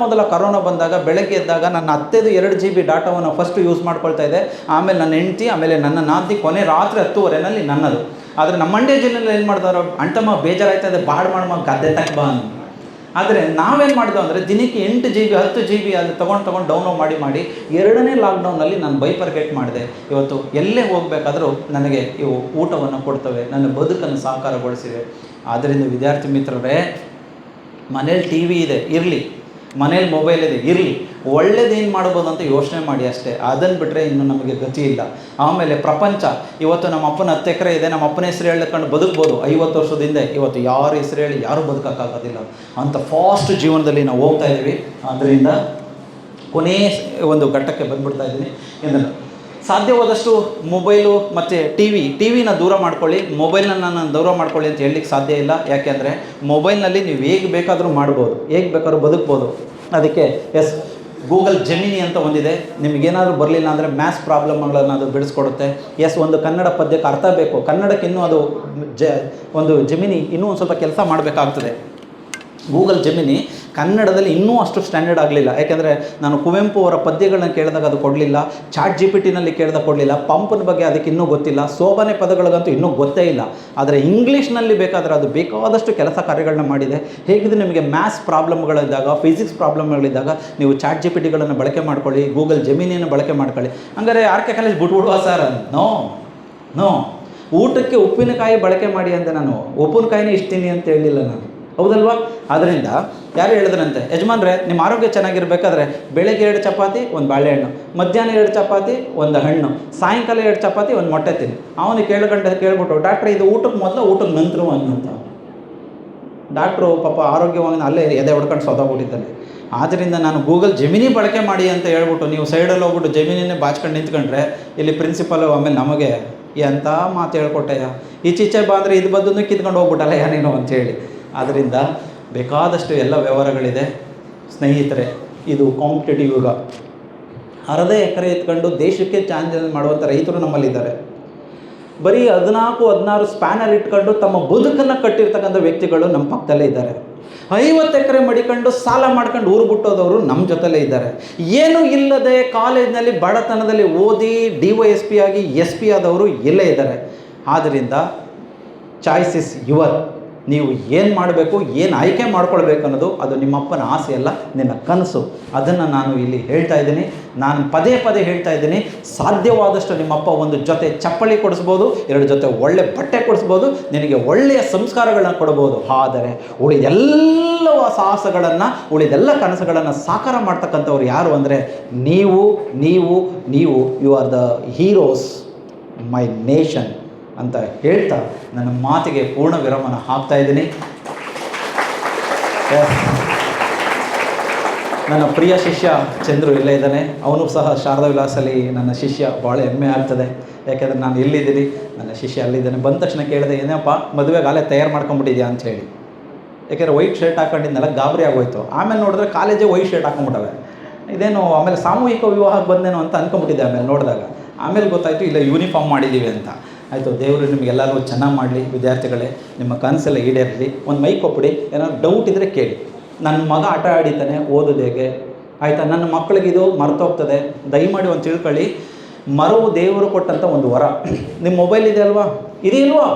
ಮೊದಲ ಕರೋನಾ ಬಂದಾಗ ಬೆಳಗ್ಗೆ ಎದ್ದಾಗ ನನ್ನ ಅತ್ತೆದು 2 GB ಡಾಟಾವನ್ನು ಫಸ್ಟ್ ಯೂಸ್ ಮಾಡ್ಕೊಳ್ತಾ ಇದ್ದೆ. ಆಮೇಲೆ ನನ್ನ ಹೆಂಡತಿ, ಆಮೇಲೆ ನನ್ನ ನಾದಿ, ಕೊನೆ ರಾತ್ರಿ 10:30ನಲ್ಲಿ ನನ್ನದು. ಆದರೆ ನಮ್ಮ ಮಂಡ್ಯ ಜಿಲ್ಲೆಯಲ್ಲಿ ಏನು ಮಾಡ್ತಾರೋ, ಅಂಟಮ್ಮ ಬೇಜಾರಾಯ್ತದೆ ಬಾಡ್ ಮಾಡಮ್ಮ ಗದ್ದೆ ತಕ್ಕ ಬಾ ಅಂತ. ಆದರೆ ನಾವೇನು ಮಾಡಿದೆವು ಅಂದರೆ ದಿನಕ್ಕೆ 8 GB 10 GB ಅದು ತೊಗೊಂಡು ಡೌನ್ಲೋಡ್ ಮಾಡಿ 2ನೇ ಲಾಕ್ಡೌನಲ್ಲಿ ನಾನು ಬೈಪರ್ಗೇಟ್ ಮಾಡಿದೆ. ಇವತ್ತು ಎಲ್ಲೇ ಹೋಗಬೇಕಾದ್ರೂ ನನಗೆ ಇವು ಊಟವನ್ನು ಕೊಡ್ತವೆ, ನನ್ನ ಬದುಕನ್ನು ಸಾಕಾರಗೊಳಿಸಿವೆ. ಆದ್ದರಿಂದ ವಿದ್ಯಾರ್ಥಿ ಮಿತ್ರರೇ, ಮನೇಲಿ ಟಿ ವಿ ಇದೆ ಇರಲಿ, ಮನೇಲಿ ಮೊಬೈಲ್ ಇದೆ ಇರಲಿ, ಒಳ್ಳೇದೇನು ಮಾಡ್ಬೋದು ಅಂತ ಯೋಚನೆ ಮಾಡಿ ಅಷ್ಟೇ. ಅದನ್ನು ಬಿಟ್ಟರೆ ಇನ್ನು ನಮಗೆ ಗತಿ ಇಲ್ಲ. ಆಮೇಲೆ ಪ್ರಪಂಚ, ಇವತ್ತು ನಮ್ಮ ಅಪ್ಪನ 10 ಎಕರೆ ಇದೆ, ನಮ್ಮ ಅಪ್ಪನ ಹೆಸರು ಹೇಳ್ಕೊಂಡು ಬದುಕ್ಬೋದು. 50 ವರ್ಷದಿಂದ ಇವತ್ತು ಯಾರು ಹೆಸರು ಹೇಳಿ ಯಾರೂ ಬದುಕೋಕ್ಕಾಗೋದಿಲ್ಲ. ಅಂಥ ಫಾಸ್ಟ್ ಜೀವನದಲ್ಲಿ ನಾವು ಹೋಗ್ತಾ ಇದ್ದೀವಿ. ಆದ್ದರಿಂದ ಕೊನೆಯ ಒಂದು ಘಟ್ಟಕ್ಕೆ ಬಂದುಬಿಡ್ತಾ ಇದ್ದೀನಿ. ಇದನ್ನು ಸಾಧ್ಯವಾದಷ್ಟು ಮೊಬೈಲು ಮತ್ತು ಟಿ ವಿನ ದೂರ ಮಾಡ್ಕೊಳ್ಳಿ, ಮೊಬೈಲ್ನ ನಾನು ದೂರ ಮಾಡ್ಕೊಳ್ಳಿ ಅಂತ ಹೇಳಲಿಕ್ಕೆ ಸಾಧ್ಯ ಇಲ್ಲ. ಯಾಕೆಂದರೆ ಮೊಬೈಲ್ನಲ್ಲಿ ನೀವು ಹೇಗೆ ಬೇಕಾದರೂ ಮಾಡ್ಬೋದು, ಹೇಗೆ ಬೇಕಾದ್ರೂ ಬದುಕ್ಬೋದು. ಅದಕ್ಕೆ ಗೂಗಲ್ ಜೆಮಿನಿ ಅಂತ ಒಂದಿದೆ. ನಿಮಗೇನಾದರೂ ಬರಲಿಲ್ಲ ಅಂದರೆ ಮ್ಯಾಥ್ಸ್ ಪ್ರಾಬ್ಲಮ್ಗಳನ್ನು ಅದು ಬಿಡಿಸ್ಕೊಡುತ್ತೆ. ಒಂದು ಕನ್ನಡ ಪದ್ಯಕ್ಕೆ ಅರ್ಥ ಬೇಕು, ಕನ್ನಡಕ್ಕೆ ಇನ್ನೂ ಅದು ಒಂದು ಜೆಮಿನಿ ಇನ್ನೂ ಒಂದು ಸ್ವಲ್ಪ ಕೆಲಸ ಮಾಡಬೇಕಾಗ್ತದೆ. ಗೂಗಲ್ ಜೆಮಿನಿ ಕನ್ನಡದಲ್ಲಿ ಇನ್ನೂ ಅಷ್ಟು ಸ್ಟ್ಯಾಂಡರ್ಡ್ ಆಗಲಿಲ್ಲ. ಯಾಕೆಂದರೆ ನಾನು ಕುವೆಂಪು ಅವರ ಪದ್ಯಗಳನ್ನ ಕೇಳಿದಾಗ ಅದು ಕೊಡಲಿಲ್ಲ, ChatGPTನಲ್ಲಿ ಕೇಳಿದಾಗ ಕೊಡಲಿಲ್ಲ, ಪಂಪನ ಬಗ್ಗೆ ಅದಕ್ಕೆ ಇನ್ನೂ ಗೊತ್ತಿಲ್ಲ, ಸೋಬನೆ ಪದಗಳಿಗಂತೂ ಇನ್ನೂ ಗೊತ್ತೇ ಇಲ್ಲ. ಆದರೆ ಇಂಗ್ಲೀಷ್ನಲ್ಲಿ ಬೇಕಾದರೆ ಅದು ಬೇಕಾದಷ್ಟು ಕೆಲಸ ಕಾರ್ಯಗಳನ್ನ ಮಾಡಿದೆ. ಹೇಗಿದೆ ನಿಮಗೆ ಮ್ಯಾಥ್ಸ್ ಪ್ರಾಬ್ಲಮ್ಗಳಿದ್ದಾಗ, ಫಿಸಿಕ್ಸ್ ಪ್ರಾಬ್ಲಮ್ಗಳಿದ್ದಾಗ ನೀವು ChatGPTಗಳನ್ನು ಬಳಕೆ ಮಾಡ್ಕೊಳ್ಳಿ, ಗೂಗಲ್ ಜೆಮಿನಿಯನ್ನು ಬಳಕೆ ಮಾಡ್ಕೊಳ್ಳಿ. ಹಂಗಾರೆ RK ಕಾಲೇಜ್ ಬಿಟ್ಬಿಡುವ ಸರ್? ನೋ. ಊಟಕ್ಕೆ ಉಪ್ಪಿನಕಾಯಿ ಬಳಕೆ ಮಾಡಿ ಅಂದೆ ನಾನು, ಉಪ್ಪಿನಕಾಯಿನೇ ಇಷ್ತೀನಿ ಅಂತ ಹೇಳಿಲ್ಲ ನಾನು, ಹೌದಲ್ವಾ? ಆದ್ದರಿಂದ ಯಾರು ಹೇಳಿದ್ರಂತೆ, ಯಜಮಾನ್ರೆ ನಿಮ್ಮ ಆರೋಗ್ಯ ಚೆನ್ನಾಗಿರಬೇಕಾದ್ರೆ ಬೆಳಗ್ಗೆ 2 ಚಪಾತಿ 1 ಬಾಳೆಹಣ್ಣು, ಮಧ್ಯಾಹ್ನ 2 ಚಪಾತಿ 1 ಹಣ್ಣು, ಸಾಯಂಕಾಲ 2 ಚಪಾತಿ 1 ಮೊಟ್ಟೆ ತಿನ್ನಿ. ಅವನಿಗೆ ಕೇಳ್ಬಿಟ್ಟು, ಡಾಕ್ಟ್ರೆ ಇದು ಊಟಕ್ಕೆ ಮೊದಲು ಊಟಕ್ಕೆ ನಂತರ ಅನ್ನಂತ. ಡಾಕ್ಟ್ರು ಪಾಪ ಆರೋಗ್ಯವಾಗಿ ಅಲ್ಲೇ ಎದೆ ಹೊಡ್ಕೊಂಡು ಸೋತೋಗ್ಬಿಟ್ಟಿದ್ದಾನೆ. ಆದ್ದರಿಂದ ನಾನು ಗೂಗಲ್ ಜೆಮಿನಿ ಬಳಕೆ ಮಾಡಿ ಅಂತ ಹೇಳ್ಬಿಟ್ಟು ನೀವು ಸೈಡಲ್ಲಿ ಹೋಗ್ಬಿಟ್ಟು ಜೆಮಿನಿನೇ ಬಾಚ್ಕೊಂಡು ನಿಂತ್ಕೊಂಡ್ರೆ ಇಲ್ಲಿ ಪ್ರಿನ್ಸಿಪಲು ಆಮೇಲೆ ನಮಗೆ ಎಂಥ ಮಾತು ಹೇಳ್ಕೊಟ್ಟೆಯ, ಈಚೀಚೆ ಬಂದರೆ ಇದು ಬದ್ದನ್ನು ಕಿತ್ಕೊಂಡು ಹೋಗ್ಬಿಟ್ಟಲ್ಲ ಏನೇನೋ ಅಂತೇಳಿ. ಆದ್ದರಿಂದ ಬೇಕಾದಷ್ಟು ಎಲ್ಲ ವ್ಯವಹಾರಗಳಿದೆ ಸ್ನೇಹಿತರೆ. ಇದು ಕಾಂಪಿಟೇಟಿವ್ ಯುಗ. ಅರ್ಧ ಎಕರೆ ಎತ್ಕೊಂಡು ದೇಶಕ್ಕೆ ಚಾಲೆಂಜ್ ಮಾಡುವಂಥ ರೈತರು ನಮ್ಮಲ್ಲಿದ್ದಾರೆ. ಬರೀ 14-16 ಸ್ಪ್ಯಾನರ್ ಇಟ್ಕೊಂಡು ತಮ್ಮ ಬದುಕನ್ನು ಕಟ್ಟಿರ್ತಕ್ಕಂಥ ವ್ಯಕ್ತಿಗಳು ನಮ್ಮ ಪಕ್ಕದಲ್ಲೇ ಇದ್ದಾರೆ. 50 ಎಕರೆ ಮಡಿಕೊಂಡು ಸಾಲ ಮಾಡ್ಕೊಂಡು ಊರು ಬಿಟ್ಟೋದವರು ನಮ್ಮ ಜೊತೆಲೇ ಇದ್ದಾರೆ. ಏನೂ ಇಲ್ಲದೆ ಕಾಲೇಜಿನಲ್ಲಿ ಬಡತನದಲ್ಲಿ ಓದಿ DYSP ಆಗಿ SP ಆದವರು ಎಲ್ಲೇ ಇದ್ದಾರೆ. ಆದ್ದರಿಂದ ಚಾಯ್ಸ್ ಇಸ್ ಯುವರ್. ನೀವು ಏನು ಮಾಡಬೇಕು, ಏನು ಆಯ್ಕೆ ಮಾಡ್ಕೊಳ್ಬೇಕು ಅನ್ನೋದು ಅದು ನಿಮ್ಮಪ್ಪನ ಆಸೆ ಅಲ್ಲ, ನಿನ್ನ ಕನಸು. ಅದನ್ನು ನಾನು ಇಲ್ಲಿ ಹೇಳ್ತಾ ಇದ್ದೀನಿ. ನಾನು ಪದೇ ಹೇಳ್ತಾ ಇದ್ದೀನಿ, ಸಾಧ್ಯವಾದಷ್ಟು ನಿಮ್ಮಪ್ಪ 1 ಜೊತೆ ಚಪ್ಪಲಿ ಕೊಡಿಸ್ಬೋದು, 2 ಜೊತೆ ಒಳ್ಳೆ ಬಟ್ಟೆ ಕೊಡಿಸ್ಬೋದು, ನಿನಗೆ ಒಳ್ಳೆಯ ಸಂಸ್ಕಾರಗಳನ್ನ ಕೊಡ್ಬೋದು. ಆದರೆ ಉಳಿದೆಲ್ಲ ಸಾಹಸಗಳನ್ನು, ಉಳಿದೆಲ್ಲ ಕನಸುಗಳನ್ನು ಸಾಕಾರ ಮಾಡ್ತಕ್ಕಂಥವ್ರು ಯಾರು ಅಂದರೆ ನೀವು. You are the heroes my nation ಅಂತ ಹೇಳ್ತಾ ನನ್ನ ಮಾತಿಗೆ ಪೂರ್ಣ ವಿರಾಮನ ಹಾಕ್ತಾ ಇದ್ದೀನಿ. ನನ್ನ ಪ್ರಿಯ ಶಿಷ್ಯ ಚಂದ್ರು ಇಲ್ಲೇ ಇದ್ದಾನೆ. ಅವನು ಸಹ ಶಾರದಾ ವಿಲಾಸಲ್ಲಿ ನನ್ನ ಶಿಷ್ಯ. ಭಾಳ ಹೆಮ್ಮೆ ಆಗ್ತದೆ, ಯಾಕೆಂದರೆ ನಾನು ಇಲ್ಲಿದ್ದೀನಿ, ನನ್ನ ಶಿಷ್ಯ ಅಲ್ಲಿದ್ದಾನೆ. ಬಂದ ತಕ್ಷಣ ಕೇಳಿದೆ, ಏನಪ್ಪ ಮದುವೆಗೆ ಅಲ್ಲೇ ತಯಾರು ಮಾಡ್ಕೊಂಬಿಟ್ಟಿದ್ಯಾ ಅಂತ ಹೇಳಿ. ಯಾಕೆಂದರೆ ವೈಟ್ ಶರ್ಟ್ ಹಾಕೊಂಡಿದ್ನೆಲ್ಲ ಗಾಬರಿ ಆಗೋಯ್ತು. ಆಮೇಲೆ ನೋಡಿದ್ರೆ ಕಾಲೇಜೇ ವೈಟ್ ಶರ್ಟ್ ಹಾಕೊಂಡ್ಬಿಟ್ಟವೆ. ಇದೇನು ಆಮೇಲೆ ಸಾಮೂಹಿಕ ವಿವಾಹಕ್ಕೆ ಬಂದೇನೋ ಅಂತ ಅಂದ್ಕೊಂಬಿಟ್ಟಿದ್ದೆ. ಆಮೇಲೆ ಗೊತ್ತಾಯಿತು ಇಲ್ಲ ಯೂನಿಫಾರ್ಮ್ ಮಾಡಿದ್ದೀವಿ ಅಂತ. ಆಯಿತು, ದೇವರು ನಿಮಗೆಲ್ಲರೂ ಚೆನ್ನಾಗಿ ಮಾಡಲಿ. ವಿದ್ಯಾರ್ಥಿಗಳೇ, ನಿಮ್ಮ ಕನಸೆಲ್ಲ ಈಡೇರಲಿ. ಒಂದು ಮೈಕ್ ಕೊಟ್ಬಿಡಿ, ಏನಾದ್ರು ಡೌಟ್ ಇದ್ದರೆ ಕೇಳಿ. ನನ್ನ ಮಗ ಆಟ ಆಡಿತಾನೆ, ಓದೋದು ಹೇಗೆ ಆಯಿತಾ? ನನ್ನ ಮಕ್ಕಳಿಗಿದು ಮರ್ತೋಗ್ತದೆ, ದಯಮಾಡಿ ಒಂದು ತಿಳ್ಕೊಳ್ಳಿ. ಮರವು ದೇವರು ಕೊಟ್ಟಂಥ ಒಂದು ವರ. ನಿಮ್ಮ ಮೊಬೈಲ್ ಇದೆ ಅಲ್ವಾ? ಇದೆಯಲ್ವಾ?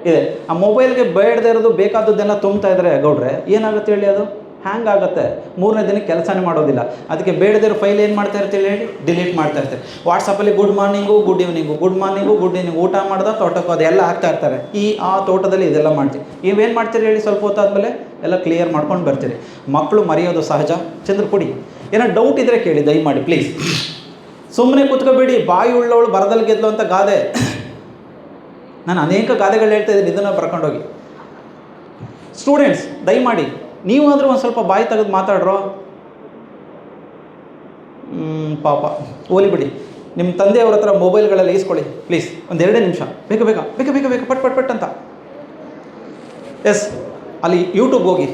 ಇದೆ. ಆ ಮೊಬೈಲ್ಗೆ ಬೇಡದೇ ಇರೋದು ಬೇಕಾದದ್ದೆಲ್ಲ ತುಂಬ್ತಾ ಇದ್ದಾರೆ ಗೌಡ್ರೆ, ಏನಾಗುತ್ತೆ ಹೇಳಿ? ಅದು ಹ್ಯಾಂಗ್ ಆಗುತ್ತೆ. 3ನೇ ದಿನಕ್ಕೆ ಕೆಲಸನೇ ಮಾಡೋದಿಲ್ಲ. ಅದಕ್ಕೆ ಬೇಡದಿರೋ ಫೈಲ್ ಏನು ಮಾಡ್ತಾ ಇರ್ತೀವಿ ಹೇಳಿ? ಡಿಲೀಟ್ ಮಾಡ್ತಾ ಇರ್ತಾರೆ. ವಾಟ್ಸಪ್ಪಲ್ಲಿ good morning, good evening, good morning, good evening, ಊಟ ಮಾಡ್ದೆ, ತೋಟಕ್ಕೆ ಅದೆಲ್ಲ ಹಾಕ್ತಾ ಇರ್ತಾರೆ. ಆ ತೋಟದಲ್ಲಿ ಇದೆಲ್ಲ ಮಾಡ್ತೀವಿ. ನೀವೇನು ಮಾಡ್ತೀರಿ ಹೇಳಿ? ಸ್ವಲ್ಪ ಹೊತ್ತಾದಮೇಲೆ ಎಲ್ಲ ಕ್ಲಿಯರ್ ಮಾಡ್ಕೊಂಡು ಬರ್ತೀರಿ. ಮಕ್ಕಳು ಮರೆಯೋದು ಸಹಜ. ಚಂದ್ರ ಕೊಡಿ, ಏನೋ ಡೌಟ್ ಇದ್ದರೆ ಕೇಳಿ ದಯಮಾಡಿ ಪ್ಲೀಸ್. ಸುಮ್ಮನೆ ಕೂತ್ಕೋಬೇಡಿ. ಬಾಯಿ ಉಳ್ಳವಳು ಬರದಲ್ಲಿ ಗೆದ್ಲು ಅಂತ ಗಾದೆ. ನಾನು ಅನೇಕ ಗಾದೆಗಳು ಹೇಳ್ತಾ ಇದ್ದೀನಿ, ಇದನ್ನು ಬರ್ಕೊಂಡೋಗಿ. ಸ್ಟೂಡೆಂಟ್ಸ್ ದಯಮಾಡಿ ನೀವಾದರೂ ಒಂದು ಸ್ವಲ್ಪ ಬಾಯಿ ತೆಗೆದು ಮಾತಾಡ್ರೋ. ಪಾಪ ಹೋಲಿಬಿಡಿ. ನಿಮ್ಮ ತಂದೆಯವ್ರ ಹತ್ರ ಮೊಬೈಲ್ಗಳೆಲ್ಲ ಈಸ್ಕೊಳ್ಳಿ ಪ್ಲೀಸ್. ಒಂದು 2 ನಿಮಿಷ ಬೇಗ ಪಟ್ ಅಂತ. ಅಲ್ಲಿ ಯೂಟ್ಯೂಬ್ ಹೋಗಿ